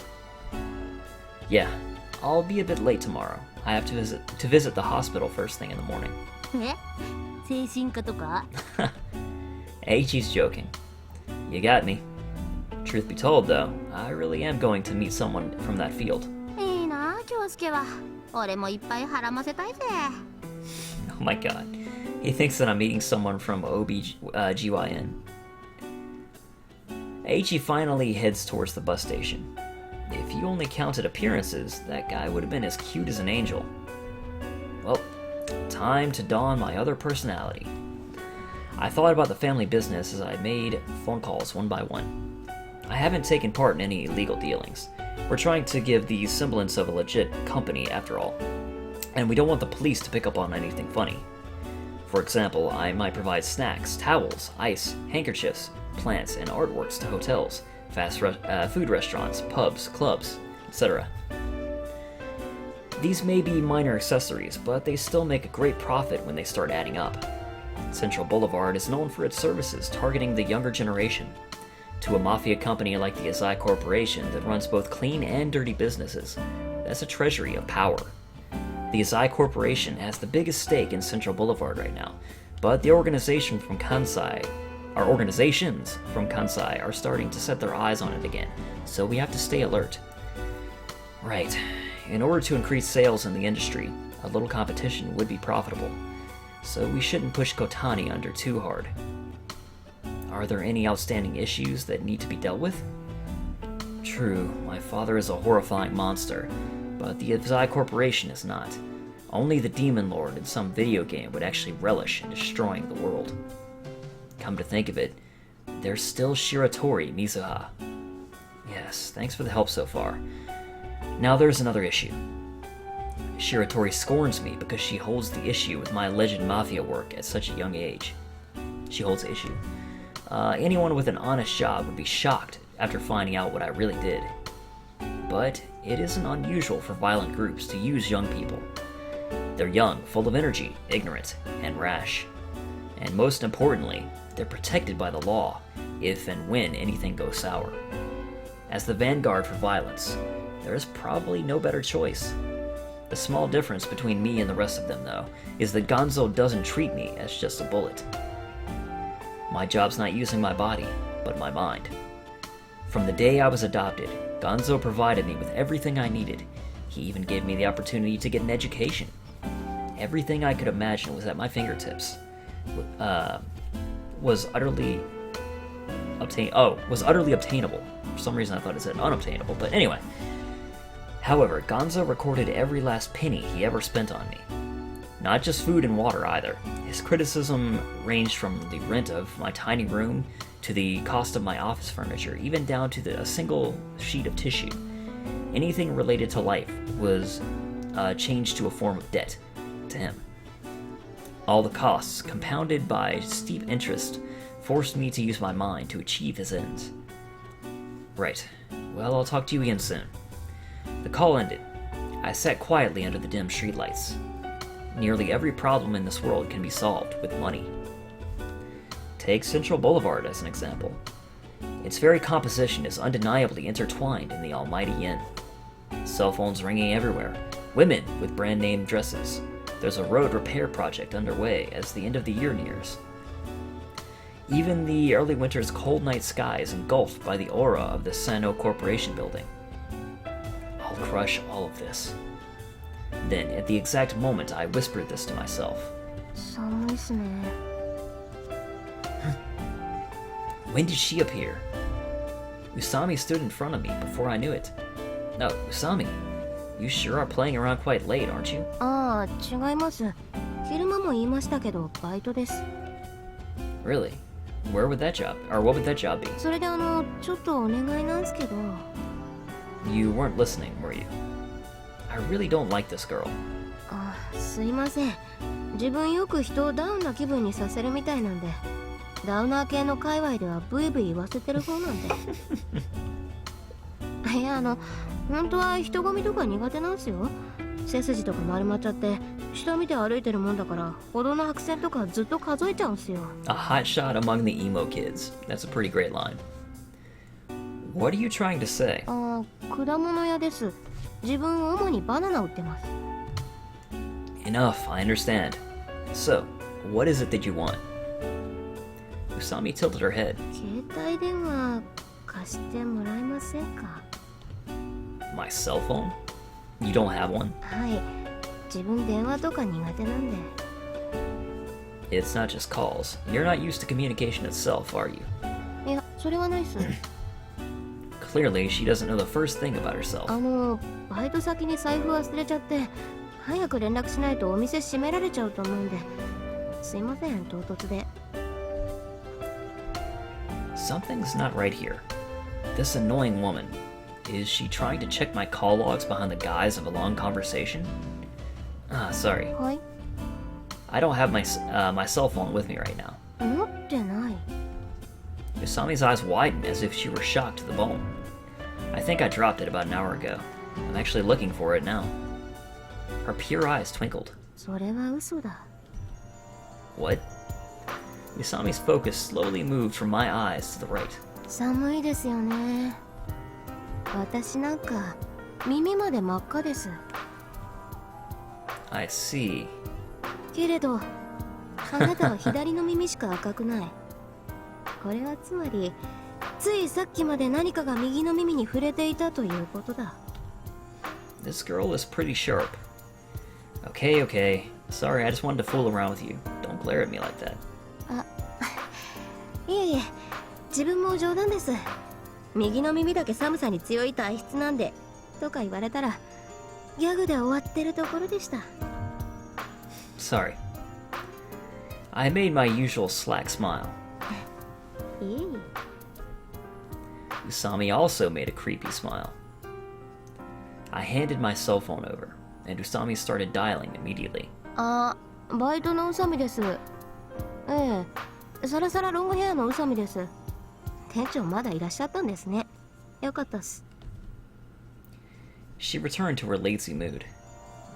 Yeah, I'll be a bit late tomorrow. I have to visit the hospital first thing in the morning. え？精神科とか？ Aichi's joking. You got me. Truth be told, though, I really am going to meet someone from that field. いいな、京介は。俺もいっぱい腹ませたいぜ。 Oh my god. He thinks that I'm meeting someone from OBGYN. Aichi finally heads towards the bus station. If you only counted appearances, that guy would have been as cute as an angel. Well, time to don my other personality. I thought about the family business as I made phone calls one by one. I haven't taken part in any illegal dealings. We're trying to give the semblance of a legit company after all. And we don't want the police to pick up on anything funny. For example, I might provide snacks, towels, ice, handkerchiefs, plants, and artworks to hotels, fast food restaurants, pubs, clubs, etc. These may be minor accessories, but they still make a great profit when they start adding up. Central Boulevard is known for its services targeting the younger generation. To a mafia company like the Azai Corporation that runs both clean and dirty businesses, that's a treasury of power. The Azai Corporation has the biggest stake in Central Boulevard right now, but the organizations from Kansai are starting to set their eyes on it again, so we have to stay alert. Right. In order to increase sales in the industry, a little competition would be profitable, so we shouldn't push Kotani under too hard. Are there any outstanding issues that need to be dealt with? True, my father is a horrifying monster, but the Azai Corporation is not. Only the Demon Lord in some video game would actually relish in destroying the world. Come to think of it, there's still Shiratori Mizuha. Yes, thanks for the help so far. Now there's another issue. Shiratori scorns me because she holds the issue with my alleged mafia work at such a young age. She holds the issue. Anyone with an honest job would be shocked after finding out what I really did. But it isn't unusual for violent groups to use young people. They're young, full of energy, ignorant, and rash. And most importantly, they're protected by the law if and when anything goes sour. As the vanguard for violence, there is probably no better choice. The small difference between me and the rest of them, though, is that Gonzo doesn't treat me as just a bullet. My job's not using my body, but my mind. From the day I was adopted, Gonzo provided me with everything I needed. He even gave me the opportunity to get an education. Everything I could imagine was at my fingertips. Was utterly obtainable. For some reason I thought it said unobtainable, but anyway. However, Gonzo recorded every last penny he ever spent on me. Not just food and water either. His criticism ranged from the rent of my tiny room to the cost of my office furniture, even down to a single sheet of tissue. Anything related to life was changed to a form of debt to him. All the costs, compounded by steep interest, forced me to use my mind to achieve his ends. Right. Well, I'll talk to you again soon. The call ended. I sat quietly under the dim streetlights. Nearly every problem in this world can be solved with money. Take Central Boulevard as an example. Its very composition is undeniably intertwined in the almighty yen. Cell phones ringing everywhere, women with brand-name dresses. There's a road repair project underway as the end of the year nears. Even the early winter's cold night sky is engulfed by the aura of the Sano Corporation building. I'll crush all of this. Then, at the exact moment, I whispered this to myself. 寒いですね。 When did she appear? Usami stood in front of me before I knew it. No, Usami, you sure are playing around quite late, aren't you? ああ、違います。昼間も言いましたけど、バイトです。 Really? Where would that job, or what would that job be? それでちょっとお願いなんすけど。 You weren't listening, were you? I really don't like this girl. あ、すいません。自分よく人をダウンな気分にさせるみたいなんで、ダウナー系の界隈ではブイブイ言わせてる方なんで。いや、本当は人混みとか苦手なんすよ。背筋とか丸まっちゃって、下見て歩いてるもんだから、歩道の白線とかずっと数えちゃうんすよ。A hot shot among the emo kids. That's a pretty great line. What are you trying to say? ああ、果物屋です。自分主にバナナ売ってます。 Enough, I understand. So, what is it that you want? Usami tilted her head. 携帯電話貸してもらえませんか？ My cell phone? You don't have one? はい。自分電話とか苦手なんで。 It's not just calls. You're not used to communication itself, are you? いや、それはないっす。 Clearly, she doesn't know the first thing about herself. バイト先に財布忘れちゃって、早く連絡しないとお店閉められちゃうと思うんで。すいません、唐突で。 Something's not right here. This annoying woman. Is she trying to check my call logs behind the guise of a long conversation? Sorry. はい。 I don't have my cell phone with me right now. 持ってない。 Usami's eyes widened as if she were shocked to the bone. I think I dropped it about an hour ago. I'm actually looking for it now. Her pure eyes twinkled. それは嘘だ。 What? Usami's focus slowly moved from my eyes to the right. 寒いですよね。私なんか耳まで真っ赤です。 I see. けれど、あなたは左の耳しか赤くない。これはつまり、ついさっきまで何かが右の耳に触れていたということだ。 This girl is pretty sharp. Okay, okay. Sorry, I just wanted to fool around with you. Don't glare at me like that. あ、いえいえ、自分も冗談です。右の耳だけ寒さに強い体質なんで、とか言われたら、ギャグで終わってるところでした。 Sorry. I made my usual slack smile. いい。 Usami also made a creepy smile. I handed my cell phone over, and Usami started dialing immediately. あ、バイトの宇佐美です。ええ、サラサラロングヘアの宇佐美です。店長まだいらっしゃったんですね。よかったっす。 She returned to her lazy mood.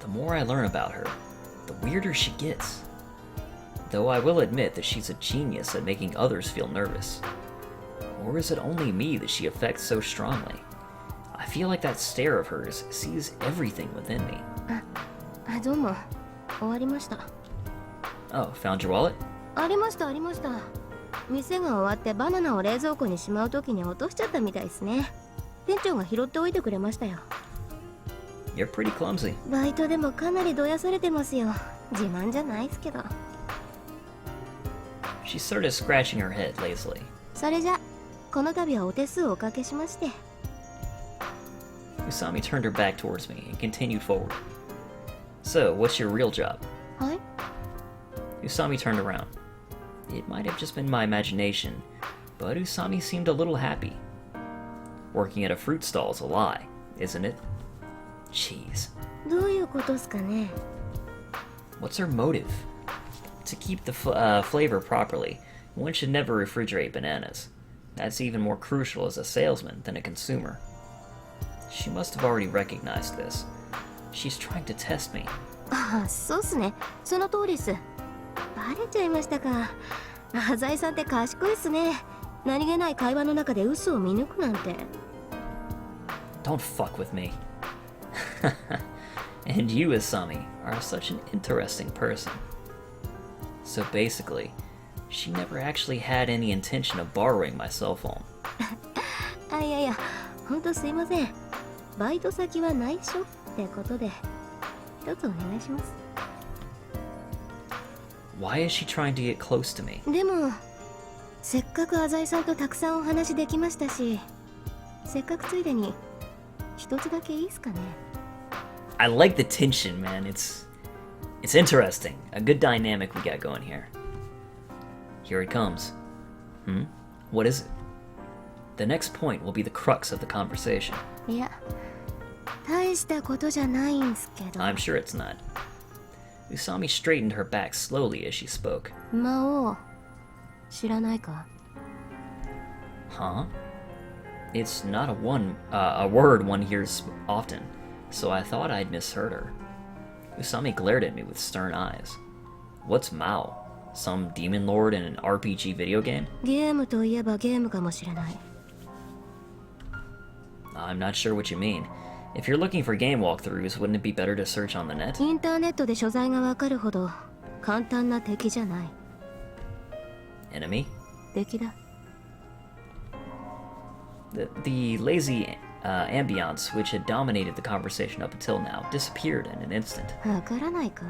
The more I learn about her, the weirder she gets. Though I will admit that she's a genius at making others feel nervous. Or is it only me that she affects so strongly? I feel like that stare of hers sees everything within me. あ、どうも。終わりました。 Oh, found your wallet? ありました、ありました。店が終わってバナナを冷蔵庫にしまうときに落としちゃったみたいですね。店長が拾っておいてくれましたよ。 You're pretty clumsy. バイトでもかなりどやされてますよ。自慢じゃないですけど。 She started scratching her head lazily. それじゃ、この度はお手数をおかけしまして。 Usami turned her back towards me and continued forward. So, what's your real job? はい? Usami turned around. It might have just been my imagination, but Usami seemed a little happy. Working at a fruit stall's a lie, isn't it? Jeez. どういうことっすかね? What's her motive? To keep the flavor properly, one should never refrigerate bananas. That's even more crucial as a salesman than a consumer. She must have already recognized this. She's trying to test me. ああ、そうっすね。その通りっす。バレちゃいましたか。浅井さんって賢いっすね。何気ない会話の中で嘘を見抜くなんて。Don't fuck with me. And you, Usami, are such an interesting person. So basically, she never actually had any intention of borrowing my cell phone. あ、いやいや、ほんとすいません。バイト先は内緒ってことで、一つお願いします。Why is she trying to get close to me? でも、せっかく浅井さんとたくさんお話できましたし、せっかくついでに一つだけいいっすかね。I like the tension, man. It's interesting. A good dynamic we got going here. Here it comes. What is it? The next point will be the crux of the conversation. いや、大したことじゃないんすけど。I'm sure it's not. Usami straightened her back slowly as she spoke. 魔王、知らないか? Huh? It's not a word one hears often, so I thought I'd misheard her. Usami glared at me with stern eyes. What's Maou? Some demon lord in an RPG video game? ゲームといえばゲームかもしれない。I'm not sure what you mean. If you're looking for game walkthroughs, wouldn't it be better to search on the net? インターネットで所在がわかるほど簡単な敵じゃない。Enemy? 敵だ。The lazy ambiance which had dominated the conversation up until now disappeared in an instant. わからないか?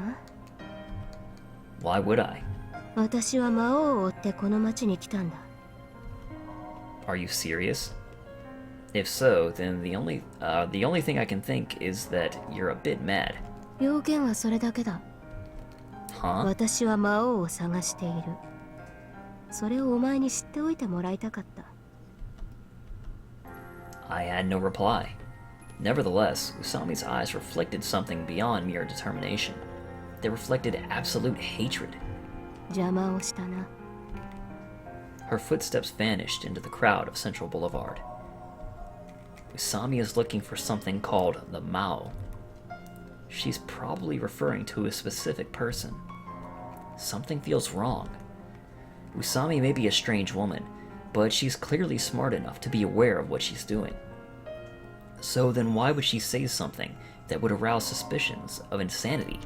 Why would I? 私は魔王を追ってこの町に来たんだ。Are you serious? If so, then the only thing I can think is that you're a bit mad. 要件はそれだけだ。Huh? 私は魔王を探している。それをお前に知っておいてもらいたかった。I had no reply. Nevertheless, Usami's eyes reflected something beyond mere determination. They reflected absolute hatred. 邪魔をしたな。Her footsteps vanished into the crowd of Central Boulevard. Usami is looking for something called the Maou. She's probably referring to a specific person. Something feels wrong. Usami may be a strange woman, but she's clearly smart enough to be aware of what she's doing. So then why would she say something that would arouse suspicions of insanity?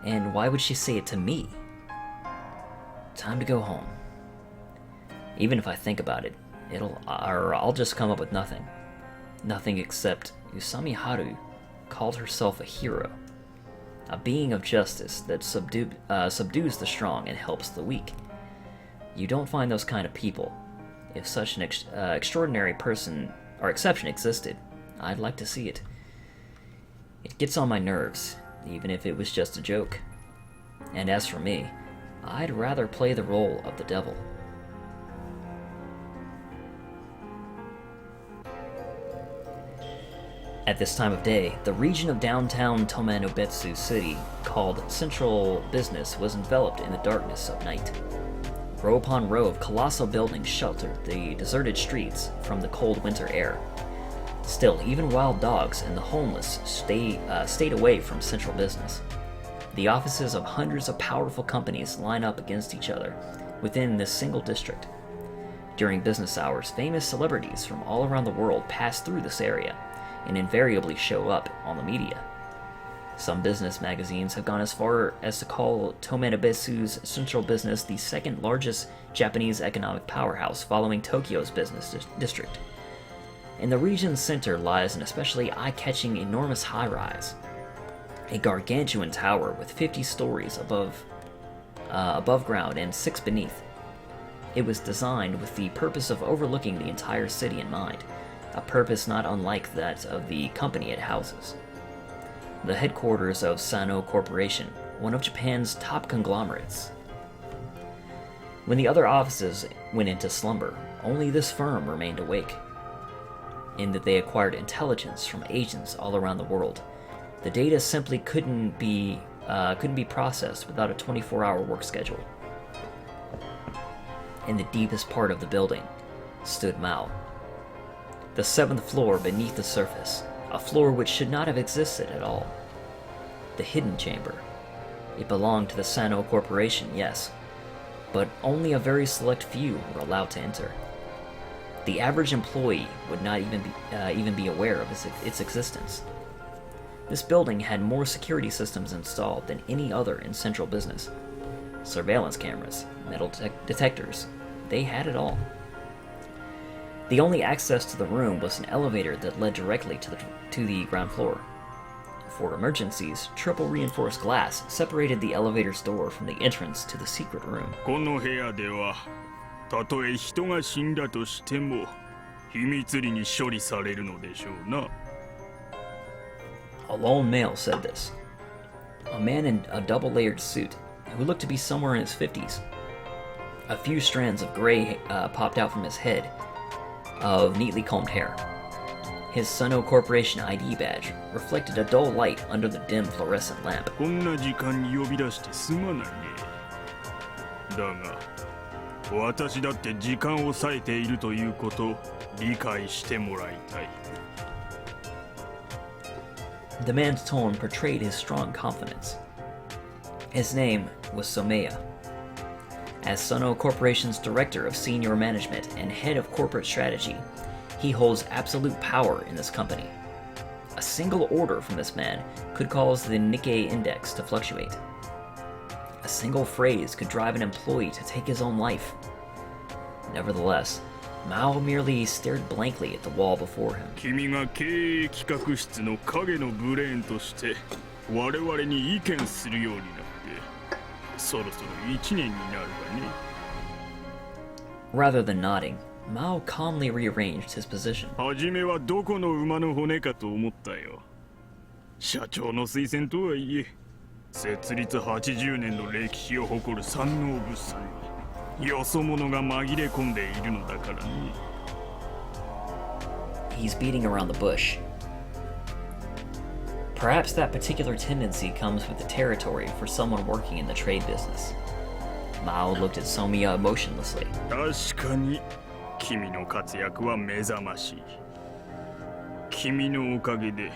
And why would she say it to me? Time to go home. Even if I think about it, I'll just come up with nothing. Nothing except Usami Haru called herself a hero. A being of justice that subdues the strong and helps the weak. You don't find those kind of people. If such an extraordinary person or exception existed, I'd like to see it. It gets on my nerves, even if it was just a joke. And as for me, I'd rather play the role of the devil. At this time of day, the region of downtown Tomanobetsu City, called Central Business, was enveloped in the darkness of night. Row upon row of colossal buildings sheltered the deserted streets from the cold winter air. Still, even wild dogs and the homeless stayed away from Central Business. The offices of hundreds of powerful companies line up against each other within this single district. During business hours, famous celebrities from all around the world pass through this area and invariably show up on the media. Some business magazines have gone as far as to call Tomanobetsu's Central Business the second largest Japanese economic powerhouse following Tokyo's business district. In the region's center lies an especially eye-catching enormous high-rise, a gargantuan tower with 50 stories above ground and 6 beneath. It was designed with the purpose of overlooking the entire city in mind, a purpose not unlike that of the company it houses. the headquarters of Sano Corporation, one of Japan's top conglomerates. When the other offices went into slumber, only this firm remained awake. In that they acquired intelligence from agents all around the world, the data simply couldn't be processed without a 24-hour work schedule. In the deepest part of the building stood Maou, the 7th floor beneath the surface, a floor which should not have existed at all. The hidden chamber. It belonged to the Sano Corporation, yes, but only a very select few were allowed to enter. The average employee would not even be aware of its existence. This building had more security systems installed than any other in central business. Surveillance cameras, metal detectors, they had it all. The only access to the room was an elevator that led directly to the ground floor. For emergencies, triple reinforced glass separated the elevator's door from the entrance to the secret room. この部屋ではたとえ人が死んだとしても秘密裏に処理されるのでしょうな。 A lone male said this. A man in a double-layered suit, who looked to be somewhere in his 50s. A few strands of gray popped out from his head of neatly combed hair. His Sano Corporation ID badge reflected a dull light under the dim fluorescent lamp. こんな時間に呼び出してすまないね。だが私だって時間を割いているということ理解してもらいたい。 The man's tone portrayed his strong confidence. His name was Somaya. As Sano Corporation's Director of Senior Management and Head of Corporate Strategy, he holds absolute power in this company. A single order from this man could cause the Nikkei index to fluctuate. A single phrase could drive an employee to take his own life. Nevertheless, Maou merely stared blankly at the wall before him. 君が経営企画室の影のブレーンとして我々に意見するようになってそろそろ1年になるわね。 Rather than nodding, Maou calmly rearranged his position. 初めはどこの馬の骨かと思ったよ。社長の推薦とはいえ、設立80年の歴史を誇る山王物産によそ者が紛れ込んでいるのだからね。 He's beating around the bush. Perhaps that particular tendency comes with the territory for someone working in the trade business. Maou looked at Somaya emotionlessly. 確かに君の活躍は目覚ましい。君のおかげで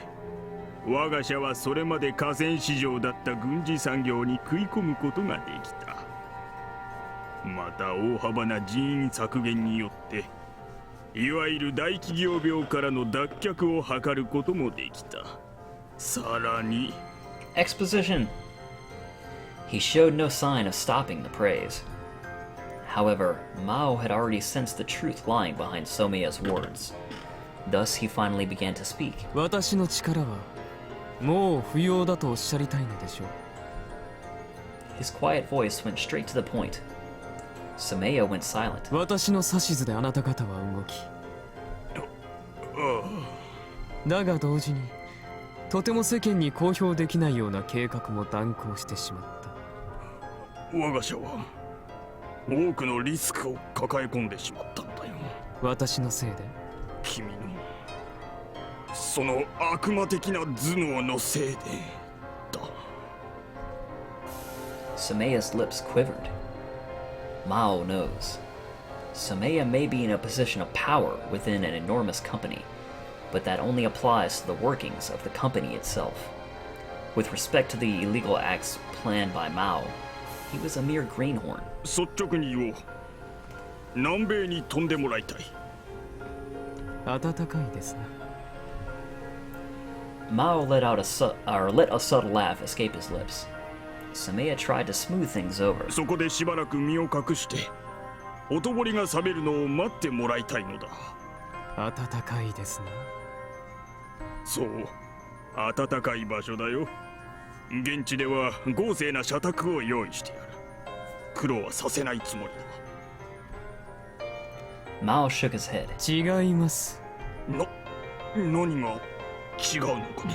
我が社はそれまで河川市場だった軍事産業に食い込むことができた。また大幅な人員削減によっていわゆる大企業病からの脱却を図ることもできた。さらに Exposition! He showed no sign of stopping the praise. However, Maou had already sensed the truth lying behind Somaya's words. Thus, he finally began to speak. 私の力はもう不要だとおっしゃりたいのでしょう。 His quiet voice went straight to the point. Somaya went silent. 私の指図であなた方は動き。だが同時にとても世間に公表できないような計画も断行してしまった。我が社は多くのリスクを抱え込んでしまったんだよ。私のせいで？君のその悪魔的な頭脳のせいでだ。 Somaya's lips quivered. Maou knows. Somaya may be in a position of power within an enormous company, but that only applies to the workings of the company itself. With respect to the illegal acts planned by Maou, he was a mere greenhorn. 率直に言おう。南米に飛んでもらいたい。暖かいですね。Maou let a subtle laugh escape his lips. Somaya tried to smooth things over. そこでしばらく身を隠しておとぼりが冷めるのを待ってもらいたいのだ。暖かいですね。そう、暖かい場所だよ。現地では豪勢な社宅を用意してやる。苦労はさせないつもりだ。 Maou shook his head. 違います。何が違うのかね。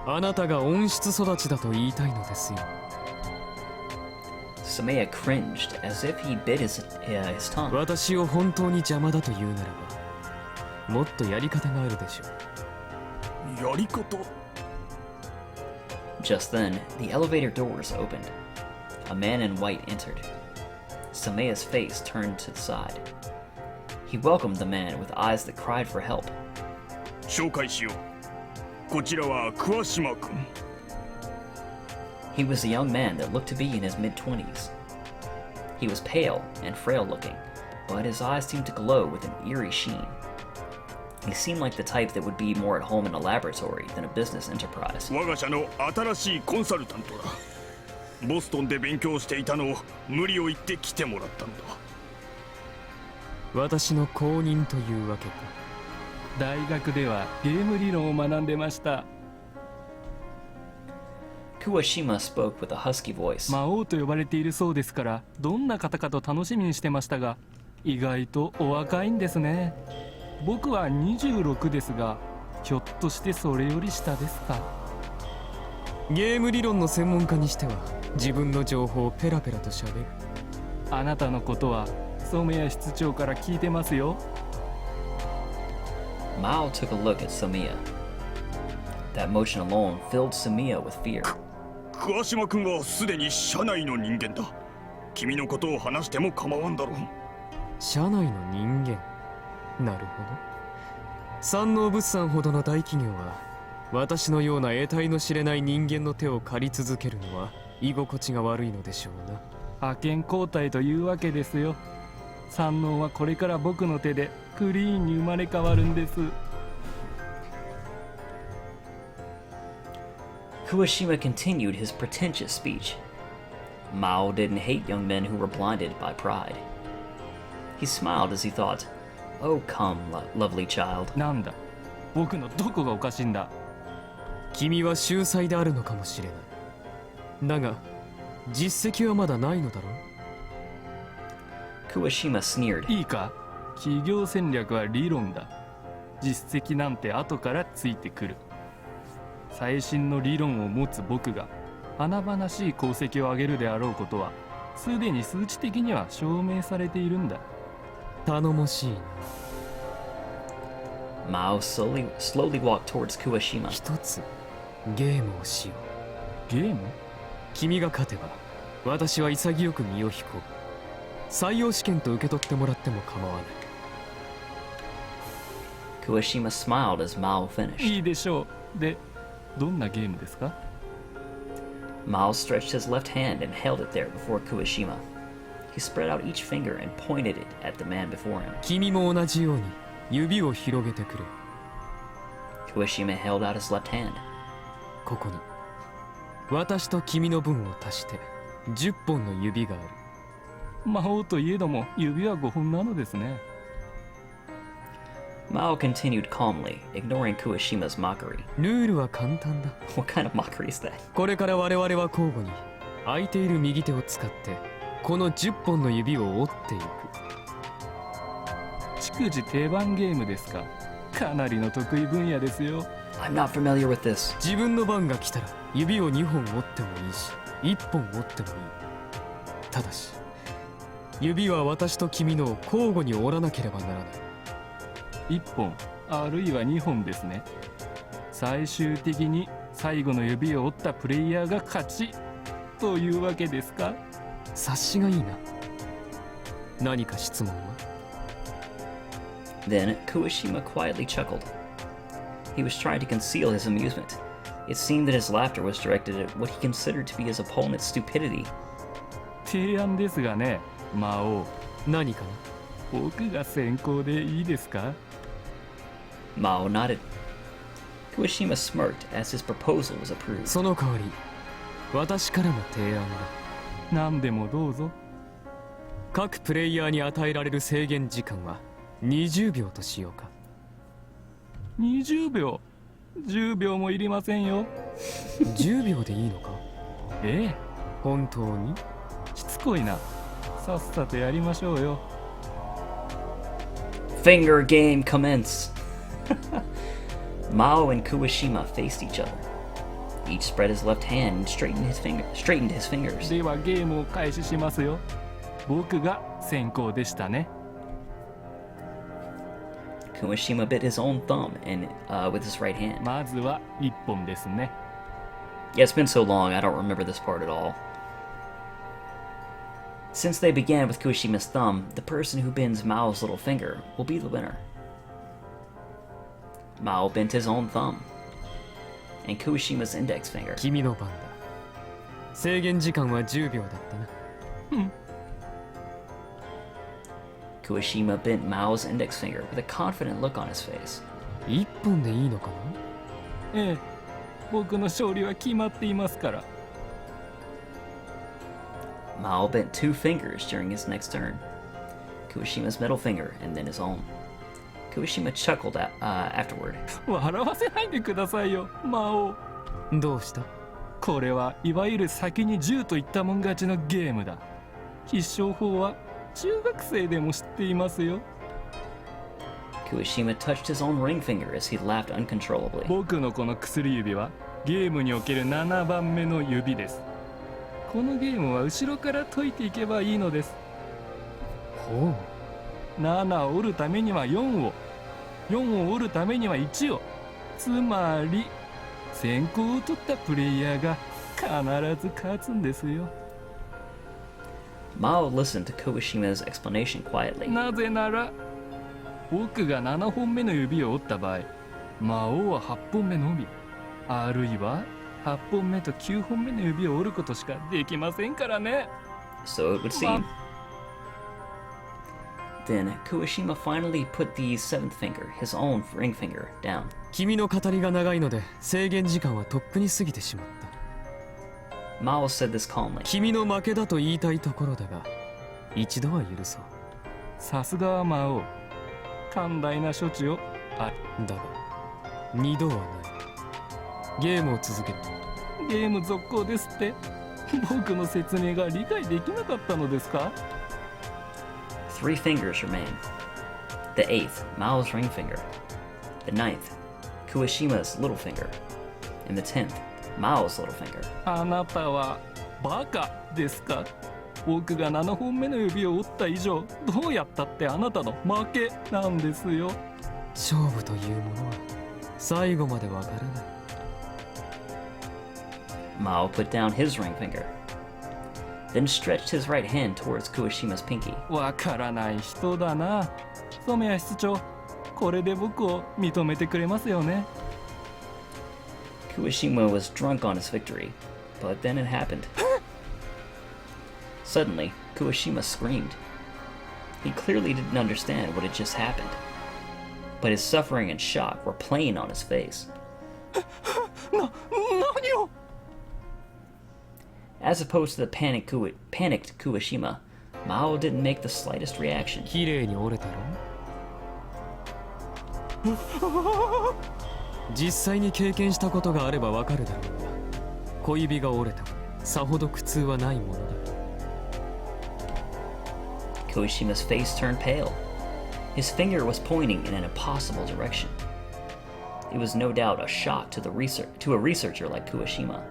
あなたが温室育ちだと言いたいのですよ。 Samaya cringed as if he bit his tongue. 私を本当に邪魔だと言うならば、もっとやり方があるでしょう。やり方？ Just then, the elevator doors opened. A man in white entered. Samaya's face turned to the side. He welcomed the man with eyes that cried for help. 紹介しよう。こちらは桑島君。 He was a young man that looked to be in his mid-20s. He was pale and frail-looking, but his eyes seemed to glow with an eerie sheen. He seemed like the type that would be more at home in a laboratory than a business enterprise. 我が社の新しいコンサルタントだ。ボストンで勉強していたのを無理を言って来てもらったのだ。私の後任というわけか。大学ではゲーム理論を学んでました。 Kuwashima spoke with a husky voice. 魔王と呼ばれているそうですから、どんな方かと楽しみにしてましたが、意外とお若いんですね。僕は26ですが、ひょっとしてそれより下ですか。ゲーム理論の専門家にしては自分の情報をペラペラと喋る。あなたのことは染谷室長から聞いてますよ。 Mao took a look at Samiya. That motion alone filled Samiya with fear. 桑島君はすでに社内の人間だ。君のことを話しても構わんだろう。社内の人間。なるほど。山王物産ほどの大企業は私のような得体の知れない人間の手を借り続けるのは居心地が悪いのでしょうな。派遣交代というわけですよ。山王はこれから僕の手でクリーンに生まれ変わるんです。 Kuwashima continued his pretentious speech. Mao didn't hate young men who were blinded by pride. He smiled as he thought, "Oh, come, lovely child." なんだ、僕のどこがおかしいんだ。君は秀才であるのかもしれない。だが実績はまだないのだろう。 Kuwashima sneered. いいか、企業戦略は理論だ。実績なんて後からついてくる。最新の理論を持つ僕が華々しい功績を上げるであろうことはすでに数値的には証明されているんだ。頼もしいな。 Mao slowly walked towards Kuwashima. 一つゲームをしよう。ゲーム？君が勝てば私は潔く身を引こう。採用試験と受け取ってもらっても構わない。 Kuwashima smiled as Mao finished. いいでしょう。で、どんなゲームですか？ Mao stretched his left hand and held it there before Kuwashima. He spread out each finger and pointed it at the man before him. 君も同じように指を広げてくれ。 Kuwashima held out his left hand. ここに私と君の分を足して10本の指がある。魔王といえども指は5本なのですね。 Mao continued calmly, ignoring Kuwashima's mockery. ルールは簡単だ。 What kind of mockery is that? これから我々は交互に空いている右手を使ってこの10本の指を折っていく。逐次定番ゲームですか。かなりの得意分野ですよ。 I'm not familiar with this. 自分の番が来たら指を2本折ってもいいし1本折ってもいい。ただし指は私と君のを交互に折らなければならない。1本あるいは2本ですね。最終的に最後の指を折ったプレイヤーが勝ちというわけですか。察しがいいな。何か質問は？ Then Kuwashima quietly chuckled. He was trying to conceal his amusement. It seemed that his laughter was directed at what he considered to be his opponent's stupidity. 提案ですがね、魔王。何かな？僕が先行でいいですか？ Mao nodded. Kuwashima smirked as his proposal was approved. その代わり私からの提案だ。何でもどうぞ。各プレイヤーに与えられる制限時間は20秒としようか。20秒10秒もいりませんよ。10秒でいいのか？ええ。本当に？しつこいな。さっさとやりましょうよ。 Finger game commenced. Mao and Kuwashima faced each other. each spread his left hand and straightened his fingers. ではゲームを開始しますよ。僕が先行でしたね。Kuwashima bit his own thumb and with his right hand. まずは1本ですね。Yeah, it's been so long, I don't remember this part at all. Since they began with Kuwashima's thumb, the person who bends Mao's little finger will be the winner. Mao bent his own thumb and Kuwashima's index finger. 君の番だ。制限時間は10秒だったな。Kuwashima bent Mao's index finger with a confident look on his face. 1本でいいのかな？ええ、僕の勝利は決まっていますから。Mao bent 2 fingers during his next turn. Kuwashima's middle finger and then his own. Kuwashima chuckled afterward. 笑わせないでくださいよ、魔王。どうした？これはいわゆる先に10といったもん勝ちのゲームだ。必勝法は中学生でも知っていますよ。Kuwashima touched his own ring finger as he laughed uncontrollably. 僕のこの薬指はゲームにおける7番目の指です。このゲームは後ろから解いていけばいいのです。ほう。7を折るためには4を、4を折るためには1を。つまり先行を取ったプレイヤーが必ず勝つんですよ。Mao listened to Kuwashima's explanation quietly. なぜなら僕が7本目の指を折った場合、魔王は8本目のみ、あるいは8本目と9本目の指を折ることしかできませんからね。 So it would seem. Then Kuwashima finally put the 7th finger, his own ring finger, down. 君の語りが長いので制限時間はとっくに過ぎてしまった。Mao said this calmly. 君の負けだと言いたいところだが、一度は許そう。さすがは魔王、寛大な処置を。だが二度はない。ゲームを続ける。ゲーム続行ですって。僕の説明が理解できなかったのですか？ 3 fingers remain. The 8th, Mao's ring finger. The 9th, Kuwashima's little finger. And the 10th, Mao's little finger. あなたはバカですか？僕が7本目の指を折った以上、どうやったってあなたの負けなんですよ。勝負というものは最後までわからない。Mao put down his ring finger, then stretched his right hand towards Kuwashima's pinky. わからない人だな。染谷室長、これで僕を認めてくれますよね。Kuwashima was drunk on his victory, but then it happened. Suddenly, Kuwashima screamed. He clearly didn't understand what had just happened, but his suffering and shock were plain on his face. 何を？ As opposed to the panicked Kuwashima, Mao didn't make the slightest reaction. 綺麗に折れたろ？実際に経験したことがあればわかるだろうが、小指が折れたさほど苦痛はないものだ。Kuwashima's face turned pale. His finger was pointing in an impossible direction. It was no doubt a shock to a researcher like Kuwashima.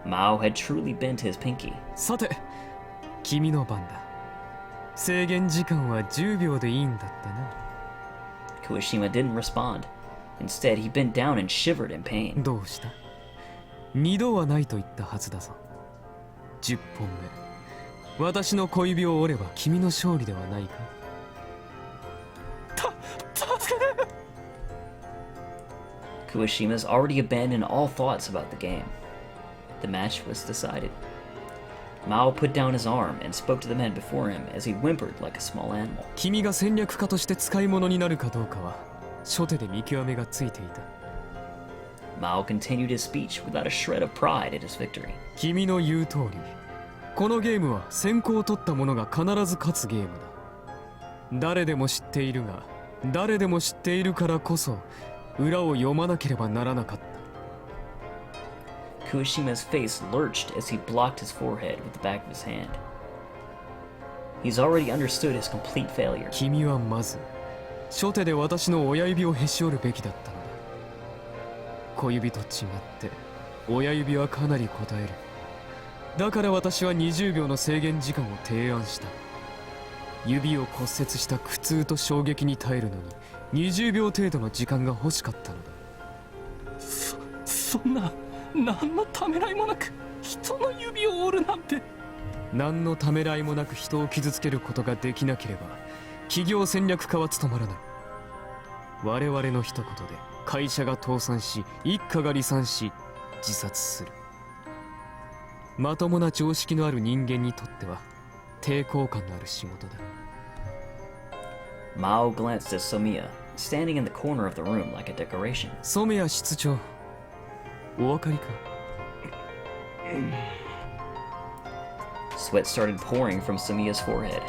Mao had truly bent his pinky. さて、君の番だ。制限時間は10秒でいいんだったな。Kuwashima didn't respond. Instead, he bent down and shivered in pain. どうした？二度はないと言ったはずだぞ。10本目。私の小指を折れば君の勝利ではないか。助けて。 Kuwashima's already abandoned all thoughts about the game. The match was decided. Mao put down his arm and spoke to the men before him as he whimpered like a small animal. 君が戦略家として使い物になるかどうかは初手で見極めがついていた。Mao continued his speech without a shred of pride at his victory. 君の言う通り、このゲームは先行を取った者が必ず勝つゲームだ。誰でも知っているが、誰でも知っているからこそ裏を読まなければならなかった。Kuwashima's face lurched as he blocked his forehead with the back of his hand. He's already understood his complete failure. 君はまず初手で私の親指をへし折るべきだったのだ。小指と違って親指はかなり答える。だから私は20秒の制限時間を提案した。指を骨折した苦痛と衝撃に耐えるのに20秒程度の時間が欲しかったのだ。そんな、何のためらいもなく人の指を折るなんて。何のためらいもなく人を傷つけることができなければ企業戦略家は務まらない。我々の一言で会社が倒産し一家が離散し自殺する。まともな常識のある人間にとっては抵抗感のある仕事だ。 Mao glanced at Somiya, standing in the corner of the room like a decoration. 染谷室長、お分かりか。Sweat started pouring from Somiya's forehead,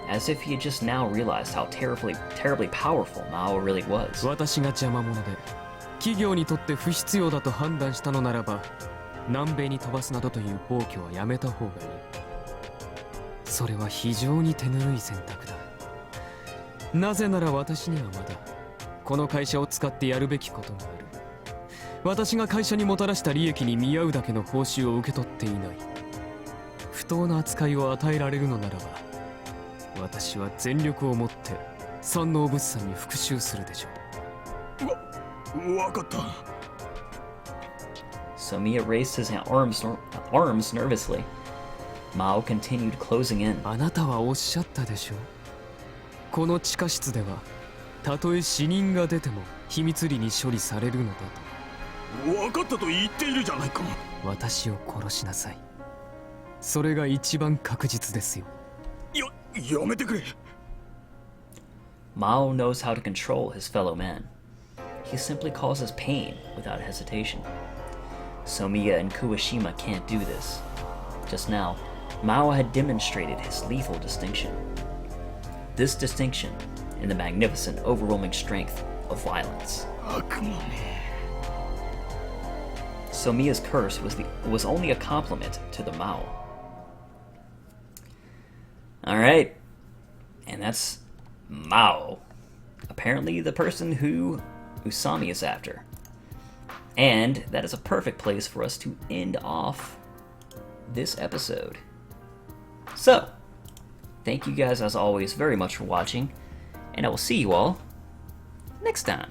as if he had just now realized how terribly powerful Mao really was. 私が邪魔者で企業にとって不必要だと判断したのならば、南米に飛ばすなどという暴挙はやめた方がいい。それは非常に手ぬるい選択だ。なぜなら私にはまだこの会社を使ってやるべきことがある。私が会社にもたらした利益に見合うだけの報酬を受け取っていない。不当な扱いを与えられるのならば、私は全力をもって山王物産に復讐するでしょう。わかった。Somiya raised his arms nervously. Mao continued closing in. あなたはおっしゃったでしょう。この地下室ではたとえ死人が出ても秘密裏に処理されるのだと。わかったと言っているじゃないか。私を殺しなさい。それが一番確実ですよ。やめてくれ。 Mao knows how to control his fellow men. He simply causes pain without hesitation. Somiya and Kuwashima can't do this. Just now, Mao had demonstrated his lethal distinction. This distinction in the magnificent, overwhelming strength of violence. Somiya's curse was only a compliment to the Mao. Alright, and that's Mao. Apparently the person who Usami is after. And that is a perfect place for us to end off this episode. So, thank you guys as always very much for watching, and I will see you all next time.